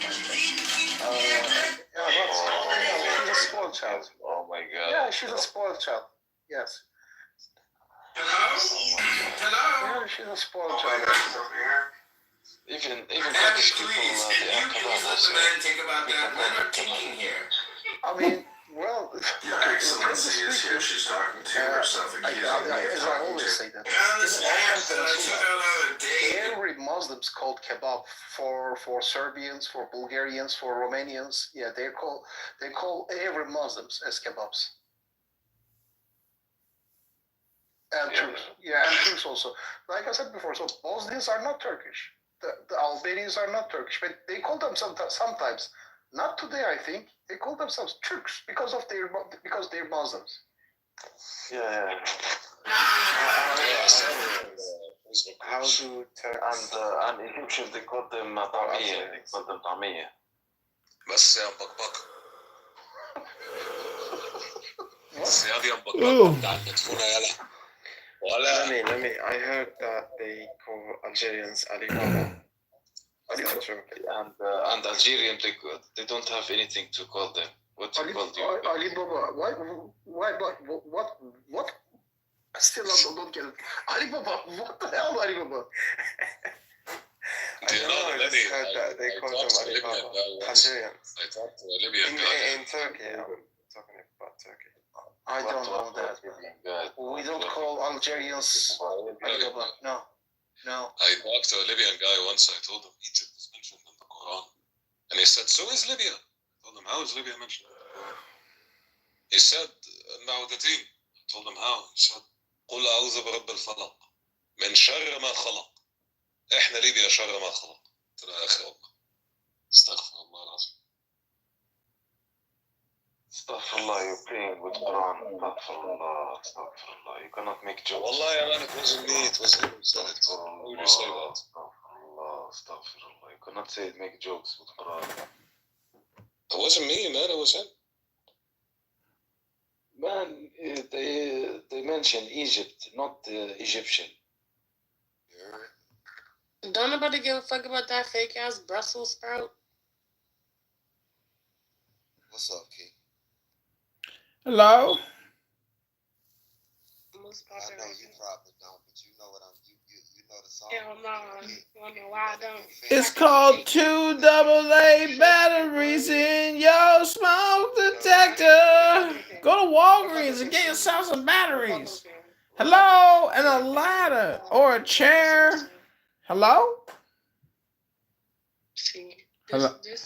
She's a spoiled child. Oh my God. Yeah, she's a spoiled child. Yes. Hello. Yeah, she's a spoiled child. Even Abby, please, can you let the man think about that? We're not thinking here. I mean, well, Your Excellency is here. She's talking to herself. As I always say that. Every Muslims called kebab for Serbians, for Bulgarians, for Romanians. Yeah, they call every Muslims as kebabs. And Turks. Yeah, and Turks also. Like I said before, so Bosnians are not Turkish. The Albanians are not Turkish, but they call them sometimes. Not today, I think. They call themselves Turks because they're Muslims. Yeah. How do Turks and Egyptians they call them طعمية. They call them طعمية. بس يا بقبق. بس يا دي بقبق قاعد تدفونا يلا. ولا. Let me. I heard that they call Algerians Alibaba. And Algerian they don't have anything to call them. What to call you? Alibaba. Why? What? I still don't get it. Alibaba. What the hell, Alibaba? I heard that they call them Alibaba. Algerians. I talked to a Libyan guy. In Turkey, I'm talking about Turkey. I don't know that. We don't call Algerians Alibaba. No. I talked to a Libyan guy once. I told him Egypt is mentioned in the Quran, and he said, "So is Libya." I told him, "How is Libya mentioned in the Quran?" He said, "Ma'udatin." I told him how. He said, "قل أعوذ برب الفلق من شر ما خلق." إحنا ليبيا شر ما خلق. قلت له يا أخي والله استغفر الله العظيم. Astaghfirullah, you're playing with Quran. Astaghfirullah. You cannot make jokes. والله يا man, it wasn't me. It was him who said it. How would you say that? Astaghfirullah. You cannot say make jokes with Quran. It wasn't me, man. It was him. Man, they mention Egypt, not Egyptian. Don't nobody give a fuck about that fake ass Brussels sprout. What's up, Key? Hello. I know you probably don't, but you know what you know the song. Hell no, I don't know why I don't. It's called 2 AA batteries in your smoke detector. Go to Walgreens and get yourself some batteries. Hello, and a ladder or a chair. Hello?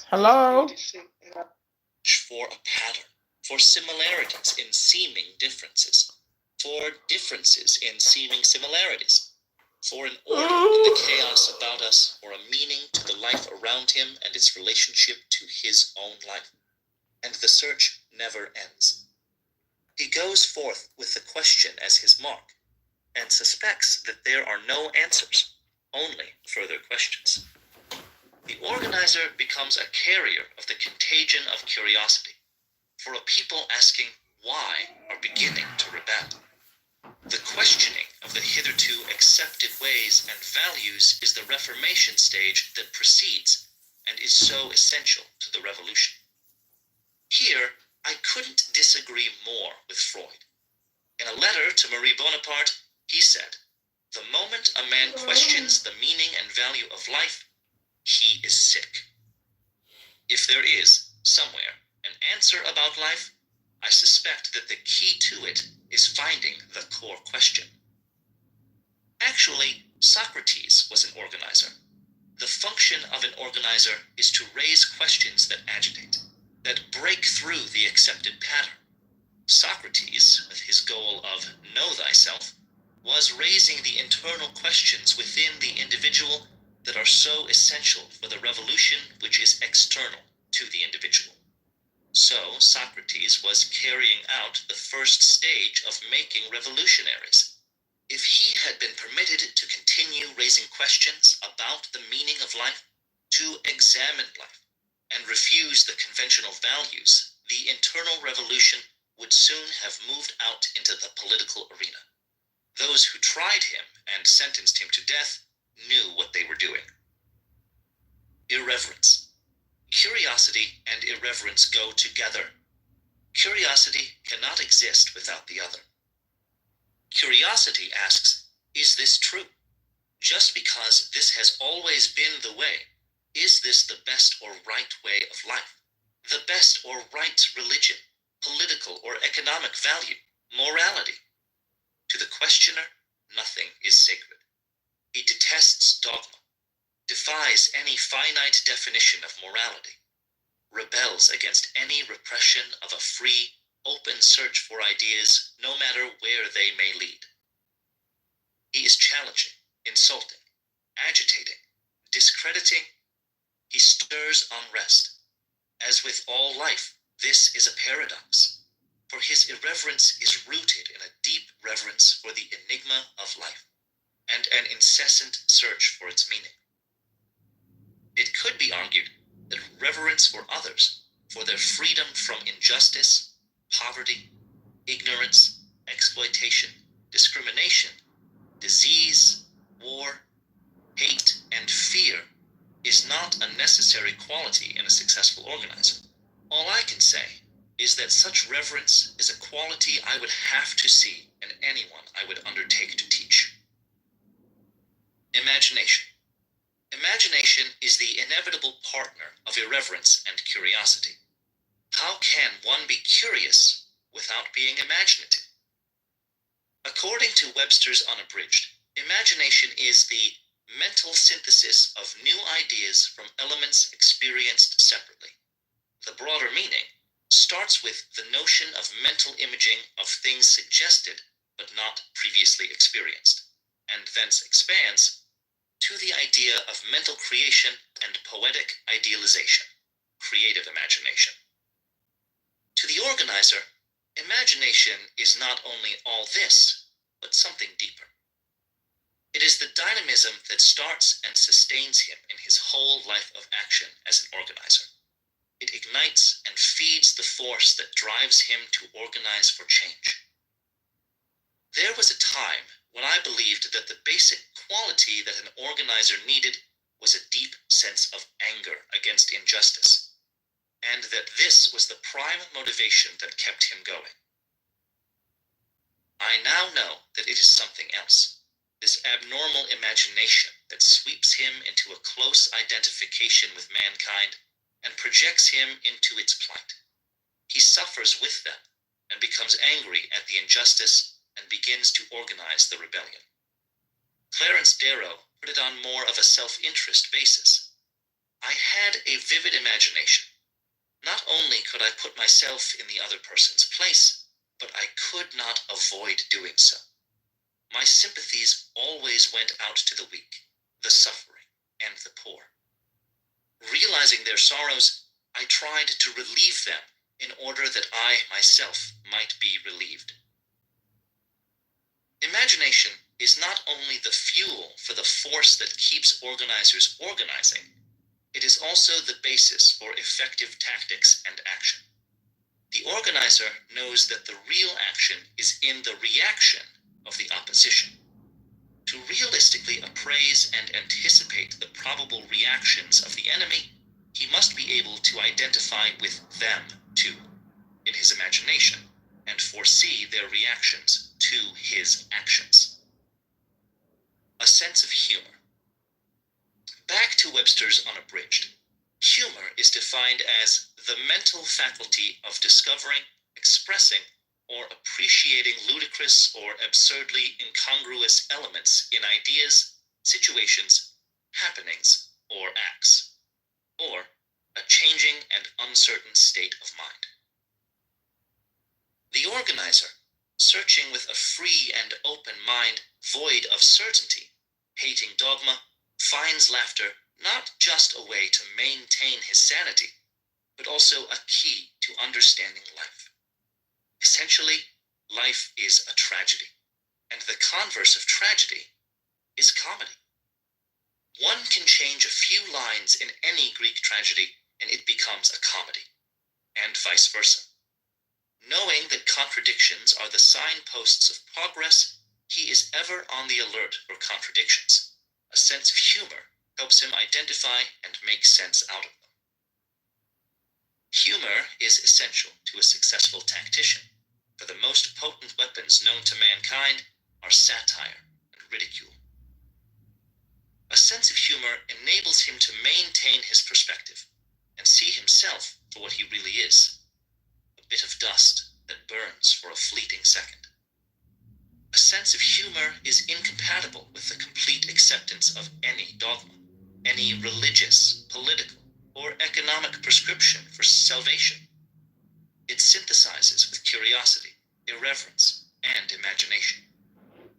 Hello? For a pattern, for similarities in seeming differences, for differences in seeming similarities, for an order in the chaos about us, or a meaning to the life around him and its relationship to his own life. And the search never ends. He goes forth with the question as his mark, and suspects that there are no answers, only further questions. The organizer becomes a carrier of the contagion of curiosity, for a people asking why are beginning to rebel. The questioning of the hitherto accepted ways and values is the Reformation stage that precedes and is so essential to the revolution. Here, I couldn't disagree more with Freud. In a letter to Marie Bonaparte, he said, "The moment a man questions the meaning and value of life, he is sick." If there is, somewhere, an answer about life, I suspect that the key to it is finding the core question. Actually, Socrates was an organizer. The function of an organizer is to raise questions that agitate, that break through the accepted pattern. Socrates, with his goal of know thyself, was raising the internal questions within the individual that are so essential for the revolution which is external to the individual. So Socrates was carrying out the first stage of making revolutionaries. If he had been permitted to continue raising questions about the meaning of life, to examine life, and refuse the conventional values, the internal revolution would soon have moved out into the political arena. Those who tried him and sentenced him to death knew what they were doing. Irreverence. Curiosity and irreverence go together. Curiosity cannot exist without the other. Curiosity asks, is this true? Just because this has always been the way, is this the best or right way of life? The best or right religion, political or economic value, morality? To the questioner, nothing is sacred. He detests dogma, defies any finite definition of morality, rebels against any repression of a free, open search for ideas, no matter where they may lead. He is challenging, insulting, agitating, discrediting. He stirs unrest. As with all life, this is a paradox, for his irreverence is rooted in a deep reverence for the enigma of life, and an incessant search for its meaning. It could be argued that reverence for others, for their freedom from injustice, poverty, ignorance, exploitation, discrimination, disease, war, hate, and fear, is not a necessary quality in a successful organizer. All I can say is that such reverence is a quality I would have to see in anyone I would undertake to teach. Imagination. Imagination is the inevitable partner of irreverence and curiosity. How can one be curious without being imaginative? According to Webster's Unabridged, imagination is the mental synthesis of new ideas from elements experienced separately. The broader meaning starts with the notion of mental imaging of things suggested but not previously experienced, and thence expands to the idea of mental creation and poetic idealization, creative imagination. To the organizer, imagination is not only all this, but something deeper. It is the dynamism that starts and sustains him in his whole life of action as an organizer. It ignites and feeds the force that drives him to organize for change. There was a time when I believed that the basic quality that an organizer needed was a deep sense of anger against injustice, and that this was the prime motivation that kept him going. I now know that it is something else, this abnormal imagination that sweeps him into a close identification with mankind and projects him into its plight. He suffers with them and becomes angry at the injustice and begins to organize the rebellion. Clarence Darrow put it on more of a self-interest basis. I had a vivid imagination. Not only could I put myself in the other person's place, but I could not avoid doing so. My sympathies always went out to the weak, the suffering, and the poor. Realizing their sorrows, I tried to relieve them in order that I myself might be relieved. Imagination is not only the fuel for the force that keeps organizers organizing, it is also the basis for effective tactics and action. The organizer knows that the real action is in the reaction of the opposition. To realistically appraise and anticipate the probable reactions of the enemy, he must be able to identify with them too. in his imagination and foresee their reactions to his actions. A sense of humor. Back to Webster's Unabridged. Humor is defined as the mental faculty of discovering, expressing, or appreciating ludicrous or absurdly incongruous elements in ideas, situations, happenings, or acts, or a changing and uncertain state of mind. The organizer, searching with a free and open mind, void of certainty, hating dogma, finds laughter not just a way to maintain his sanity, but also a key to understanding life. Essentially, life is a tragedy, and the converse of tragedy is comedy. One can change a few lines in any Greek tragedy and it becomes a comedy, and vice versa. Knowing that contradictions are the signposts of progress, he is ever on the alert for contradictions. A sense of humor helps him identify and make sense out of them. Humor is essential to a successful tactician, for the most potent weapons known to mankind are satire and ridicule. A sense of humor enables him to maintain his perspective and see himself for what he really is, a bit of dust that burns for a fleeting second. A sense of humor is incompatible with the complete acceptance of any dogma, any religious, political, or economic prescription for salvation. It synthesizes with curiosity, irreverence, and imagination.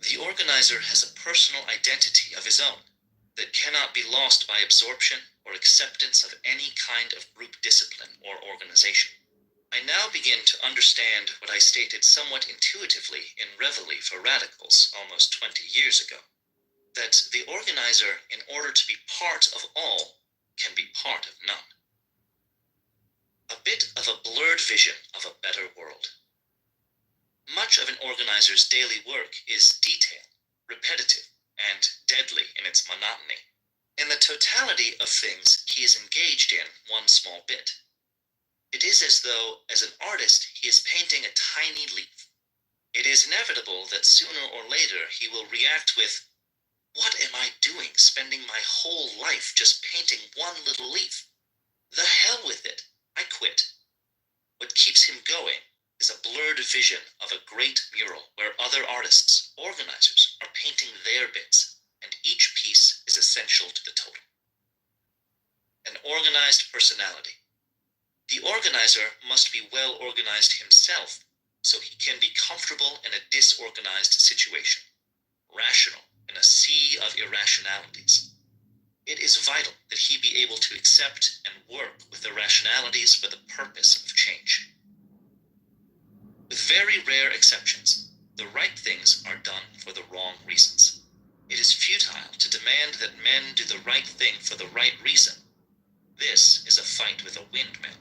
The organizer has a personal identity of his own that cannot be lost by absorption or acceptance of any kind of group discipline or organization. I now begin to understand what I stated somewhat intuitively in Reveille for Radicals almost 20 years ago, that the organizer, in order to be part of all, can be part of none. A bit of a blurred vision of a better world. Much of an organizer's daily work is detailed, repetitive, and deadly in its monotony. In the totality of things he is engaged in one small bit. It is as though, as an artist, he is painting a tiny leaf. It is inevitable that sooner or later he will react with, "What am I doing spending my whole life just painting one little leaf? The hell with it, I quit." What keeps him going is a blurred vision of a great mural where other artists, organizers, are painting their bits, and each piece is essential to the total. An organized personality. The organizer must be well organized himself so he can be comfortable in a disorganized situation, rational in a sea of irrationalities. It is vital that he be able to accept and work with irrationalities for the purpose of change. With very rare exceptions, the right things are done for the wrong reasons. It is futile to demand that men do the right thing for the right reason. This is a fight with a windmill.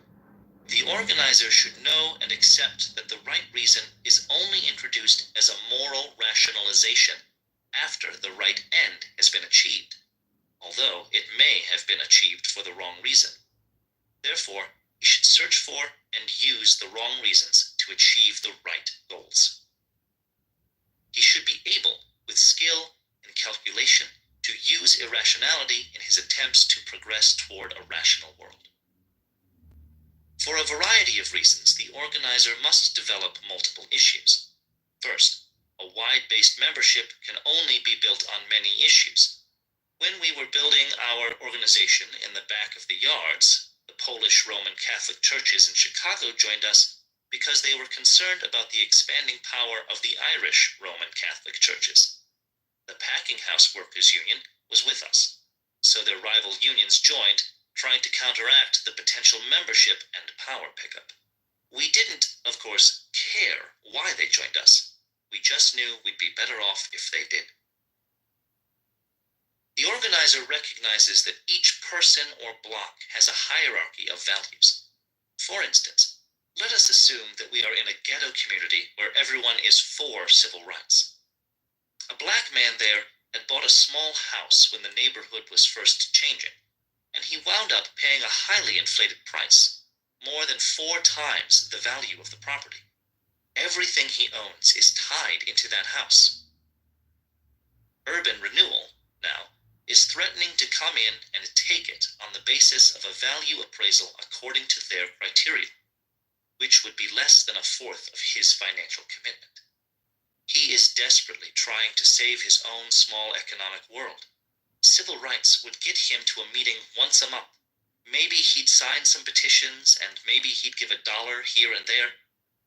The organizer should know and accept that the right reason is only introduced as a moral rationalization after the right end has been achieved, although it may have been achieved for the wrong reason. Therefore, he should search for and use the wrong reasons to achieve the right goals. He should be able, with skill and calculation, to use irrationality in his attempts to progress toward a rational world. For a variety of reasons, the organizer must develop multiple issues. First, a wide-based membership can only be built on many issues. When we were building our organization in the back of the yards, the Polish Roman Catholic churches in Chicago joined us because they were concerned about the expanding power of the Irish Roman Catholic churches. The Packing House Workers Union was with us, so their rival unions joined, trying to counteract the potential membership and power pickup. We didn't, of course, care why they joined us. We just knew we'd be better off if they did. The organizer recognizes that each person or block has a hierarchy of values. For instance, let us assume that we are in a ghetto community where everyone is for civil rights. A black man there had bought a small house when the neighborhood was first changing, and he wound up paying a highly inflated price, more than 4 times the value of the property. Everything he owns is tied into that house. Urban renewal, now, is threatening to come in and take it on the basis of a value appraisal according to their criteria, which would be less than 1/4 of his financial commitment. He is desperately trying to save his own small economic world. Civil rights would get him to a meeting once a month. Maybe he'd sign some petitions, and maybe he'd give $1 here and there,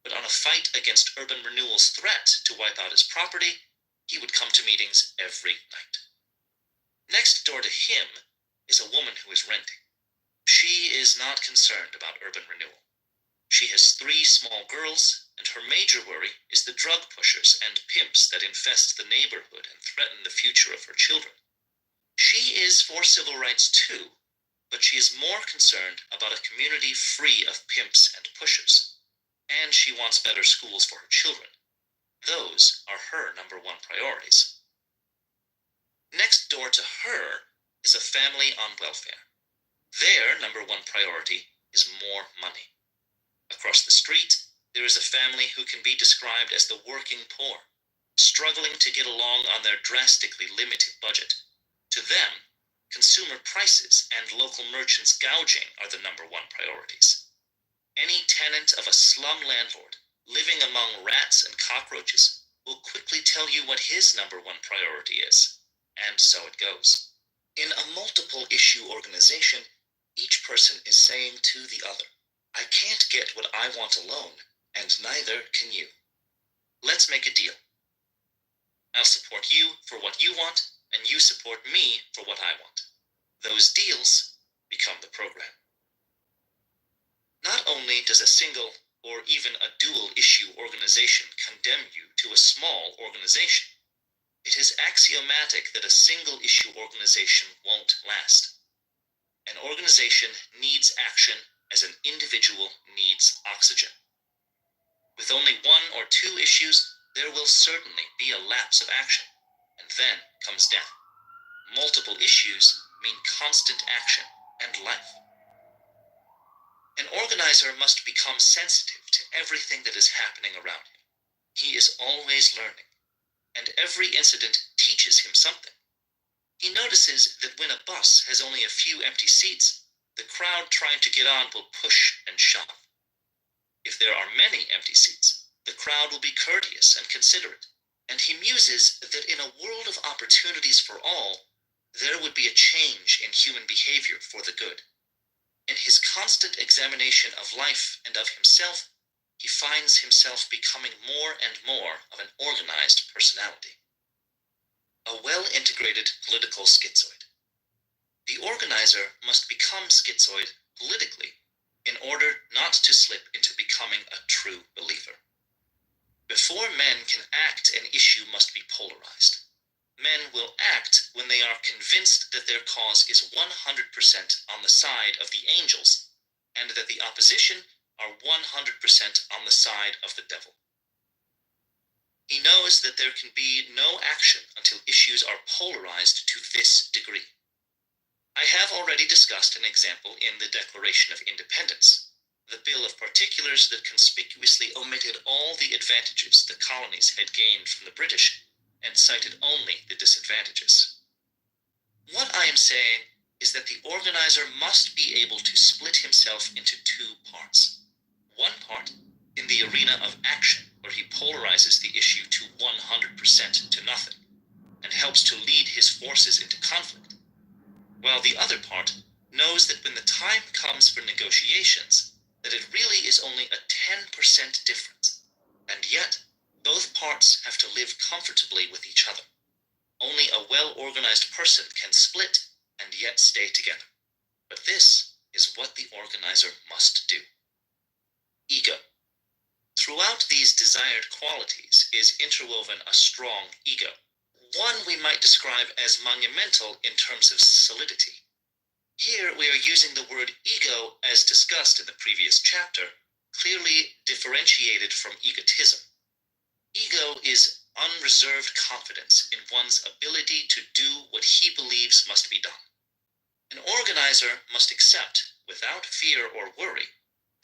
but on a fight against urban renewal's threat to wipe out his property, he would come to meetings every night. Next door to him is a woman who is renting. She is not concerned about urban renewal. She has 3 small girls, and her major worry is the drug pushers and pimps that infest the neighborhood and threaten the future of her children. She is for civil rights too, but she is more concerned about a community free of pimps and pushers. And she wants better schools for her children. Those are her #1 priorities. Next door to her is a family on welfare. Their #1 priority is more money. Across the street, there is a family who can be described as the working poor, struggling to get along on their drastically limited budget. To them, consumer prices and local merchants gouging are the #1 priorities. Any tenant of a slum landlord living among rats and cockroaches will quickly tell you what his #1 priority is. And so it goes. In a multiple issue organization, each person is saying to the other, I can't get what I want alone, and neither can you. Let's make a deal. I'll support you for what you want, and you support me for what I want. Those deals become the program. Not only does a single or even a dual issue organization condemn you to a small organization, it is axiomatic that a single issue organization won't last. An organization needs action as an individual needs oxygen. With only 1 or 2 issues, there will certainly be a lapse of action, and then comes death. Multiple issues mean constant action and life. An organizer must become sensitive to everything that is happening around him. He is always learning, and every incident teaches him something. He notices that when a bus has only a few empty seats, the crowd trying to get on will push and shove. If there are many empty seats, the crowd will be courteous and considerate, and he muses that in a world of opportunities for all, there would be a change in human behavior for the good. In his constant examination of life and of himself, he finds himself becoming more and more of an organized personality. A well-integrated political schizoid. The organizer must become schizoid politically in order not to slip into becoming a true believer. Before men can act, an issue must be polarized. Men will act when they are convinced that their cause is 100% on the side of the angels, and that the opposition are 100% on the side of the devil. He knows that there can be no action until issues are polarized to this degree. I have already discussed an example in the Declaration of Independence, the Bill of Particulars that conspicuously omitted all the advantages the colonies had gained from the British and cited only the disadvantages. What I am saying is that the organizer must be able to split himself into 2 parts. One part in the arena of action, where he polarizes the issue to 100% to nothing, and helps to lead his forces into conflict, while the other part knows that when the time comes for negotiations, that it really is only a 10% difference, and yet both parts have to live comfortably with each other. Only a well-organized person can split and yet stay together. But this is what the organizer must do. Ego. Throughout these desired qualities is interwoven a strong ego, one we might describe as monumental in terms of solidity. Here we are using the word ego as discussed in the previous chapter, clearly differentiated from egotism. Ego is unreserved confidence in one's ability to do what he believes must be done. An organizer must accept, without fear or worry,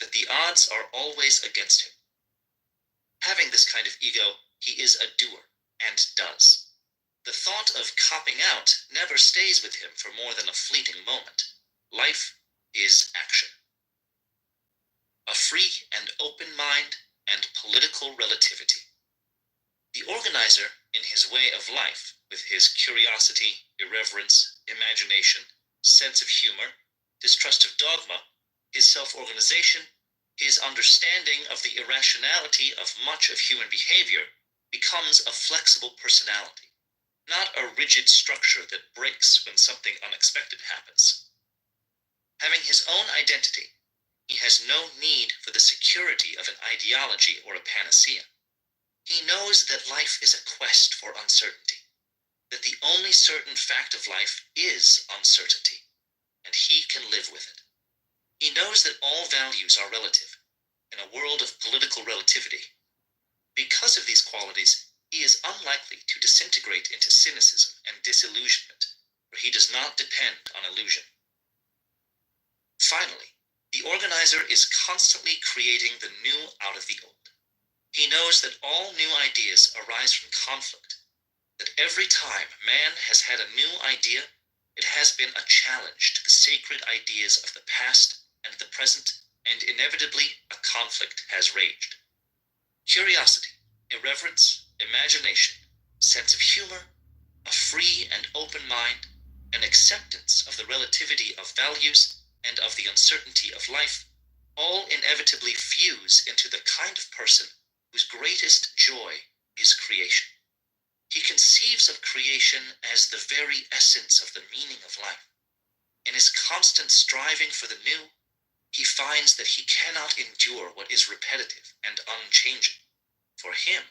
that the odds are always against him. Having this kind of ego, he is a doer, and does. The thought of copping out never stays with him for more than a fleeting moment. Life is action. A free and open mind and political relativity. The organizer, in his way of life, with his curiosity, irreverence, imagination, sense of humor, distrust of dogma, his self-organization, his understanding of the irrationality of much of human behavior, becomes a flexible personality, not a rigid structure that breaks when something unexpected happens. Having his own identity, he has no need for the security of an ideology or a panacea. He knows that life is a quest for uncertainty, that the only certain fact of life is uncertainty, and he can live with it. He knows that all values are relative, in a world of political relativity. Because of these qualities, he is unlikely to disintegrate into cynicism and disillusionment, for he does not depend on illusion. Finally, the organizer is constantly creating the new out of the old. He knows that all new ideas arise from conflict, that every time man has had a new idea, it has been a challenge to the sacred ideas of the past and the present, and inevitably a conflict has raged. Curiosity, irreverence, imagination, sense of humor, a free and open mind, an acceptance of the relativity of values and of the uncertainty of life, all inevitably fuse into the kind of person whose greatest joy is creation. He conceives of creation as the very essence of the meaning of life. In his constant striving for the new, he finds that he cannot endure what is repetitive and unchanging. For him,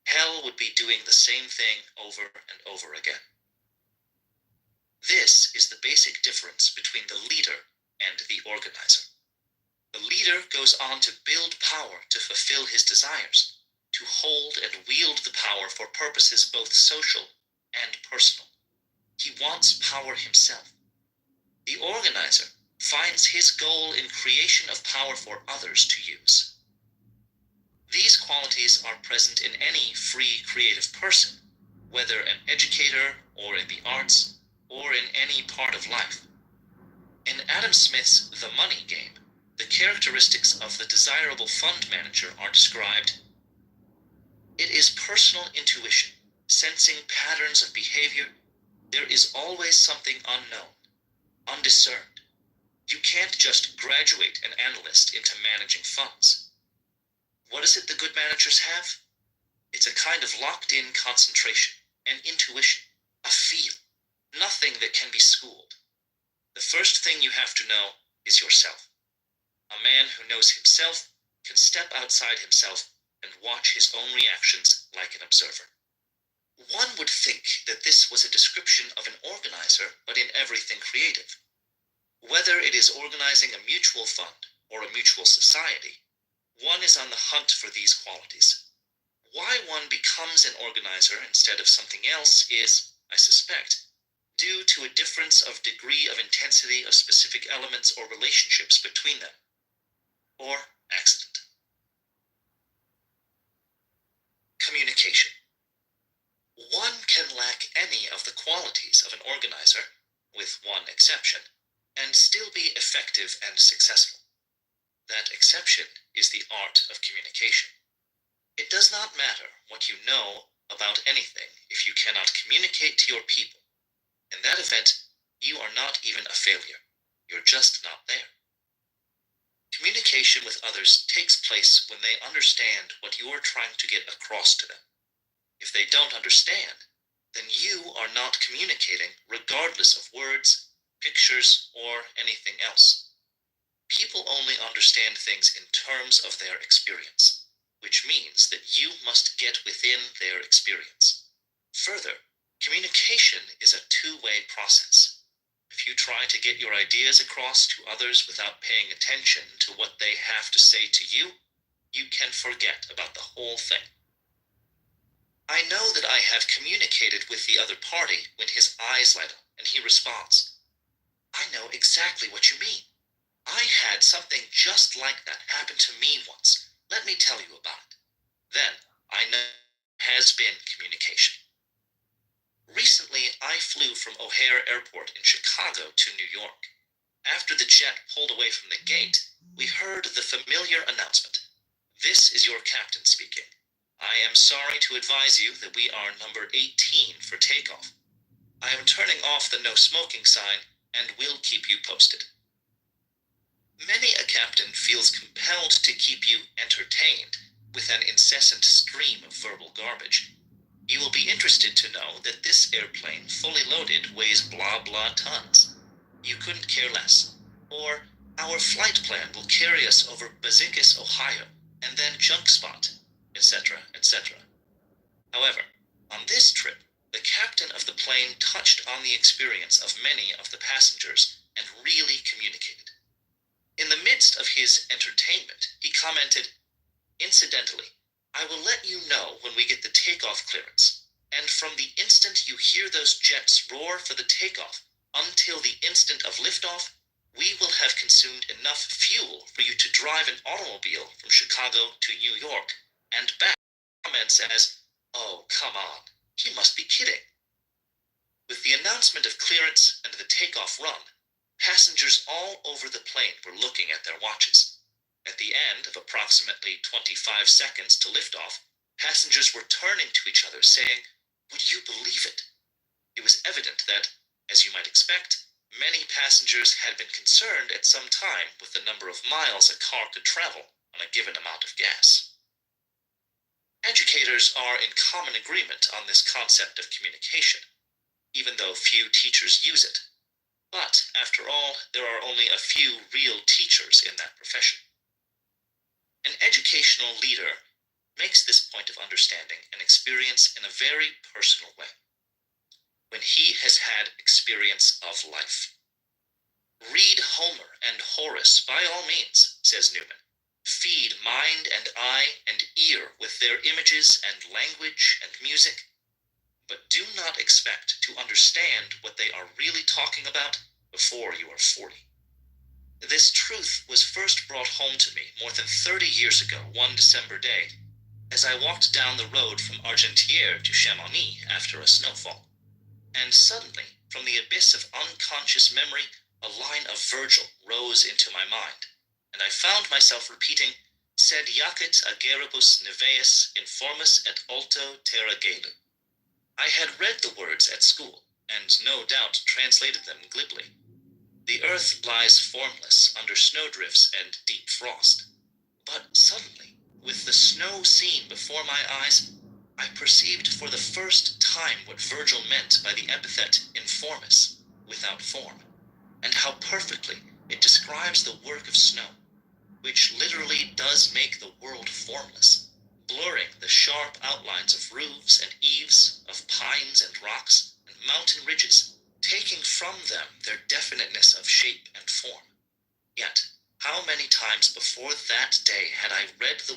hell would be doing the same thing over and over again. This is the basic difference between the leader and the organizer. The leader goes on to build power to fulfill his desires, to hold and wield the power for purposes both social and personal. He wants power himself. The organizer finds his goal in creation of power for others to use. These qualities are present in any free creative person, whether an educator or in the arts or in any part of life. In Adam Smith's The Money Game, the characteristics of the desirable fund manager are described. It is personal intuition, sensing patterns of behavior. There is always something unknown, undiscerned. You can't just graduate an analyst into managing funds. What is it the good managers have? It's a kind of locked-in concentration, an intuition, a feel, nothing that can be schooled. The first thing you have to know is yourself. A man who knows himself can step outside himself and watch his own reactions like an observer. One would think that this was a description of an organizer, but in everything creative. Whether it is organizing a mutual fund or a mutual society, one is on the hunt for these qualities. Why one becomes an organizer instead of something else is, I suspect, due to a difference of degree of intensity of specific elements or relationships between them, or accident. Communication. One can lack any of the qualities of an organizer, with one exception, and still be effective and successful. That exception is the art of communication. It does not matter what you know about anything if you cannot communicate to your people. In that event, you are not even a failure. You're just not there. Communication with others takes place when they understand what you are trying to get across to them. If they don't understand, then you are not communicating regardless of words, pictures, or anything else. People only understand things in terms of their experience, which means that you must get within their experience. Further, communication is a two-way process. If you try to get your ideas across to others without paying attention to what they have to say to you, you can forget about the whole thing. I know that I have communicated with the other party when his eyes light up and he responds, "I know exactly what you mean. I had something just like that happen to me once. Let me tell you about it. Then I know there has been communication. Recently, I flew from O'Hare Airport in Chicago to New York. After the jet pulled away from the gate, we heard the familiar announcement. This is your captain speaking. I am sorry to advise you that we are number 18 for takeoff. I am turning off the no smoking sign and will keep you posted. Many a captain feels compelled to keep you entertained with an incessant stream of verbal garbage. You will be interested to know that this airplane, fully loaded, weighs blah blah tons. You couldn't care less. Or, our flight plan will carry us over Bazikis, Ohio, and then Junk Spot, etc., etc. However, on this trip, the captain of the plane touched on the experience of many of the passengers and really communicated. In the midst of his entertainment, he commented, "Incidentally, I will let you know when we get the takeoff clearance, and from the instant you hear those jets roar for the takeoff until the instant of liftoff, we will have consumed enough fuel for you to drive an automobile from Chicago to New York and back." Comments as, "Oh, come on, you must be kidding." With the announcement of clearance and the takeoff run, passengers all over the plane were looking at their watches. At the end of approximately 25 seconds to liftoff, passengers were turning to each other saying, "Would you believe it?" It was evident that, as you might expect, many passengers had been concerned at some time with the number of miles a car could travel on a given amount of gas. Educators are in common agreement on this concept of communication, even though few teachers use it. But, after all, there are only a few real teachers in that profession. An educational leader makes this point of understanding an experience in a very personal way, when he has had experience of life. Read Homer and Horace by all means, says Newman. Feed mind and eye and ear with their images and language and music, but do not expect to understand what they are really talking about before you are 40. This truth was first brought home to me more than 30 years ago, one December day, as I walked down the road from Argentière to Chamonix after a snowfall. And suddenly, from the abyss of unconscious memory, a line of Virgil rose into my mind, and I found myself repeating, "Sed jacet ageribus niveus informis et alto terra gelu." I had read the words at school, and no doubt translated them glibly. The earth lies formless under snowdrifts and deep frost. But suddenly, with the snow scene before my eyes, I perceived for the first time what Virgil meant by the epithet informis, without form, and how perfectly it describes the work of snow, which literally does make the world formless, blurring the sharp outlines of roofs and eaves, of pines and rocks, and mountain ridges, taking from them their definiteness of shape and form. Yet, how many times before that day had I read the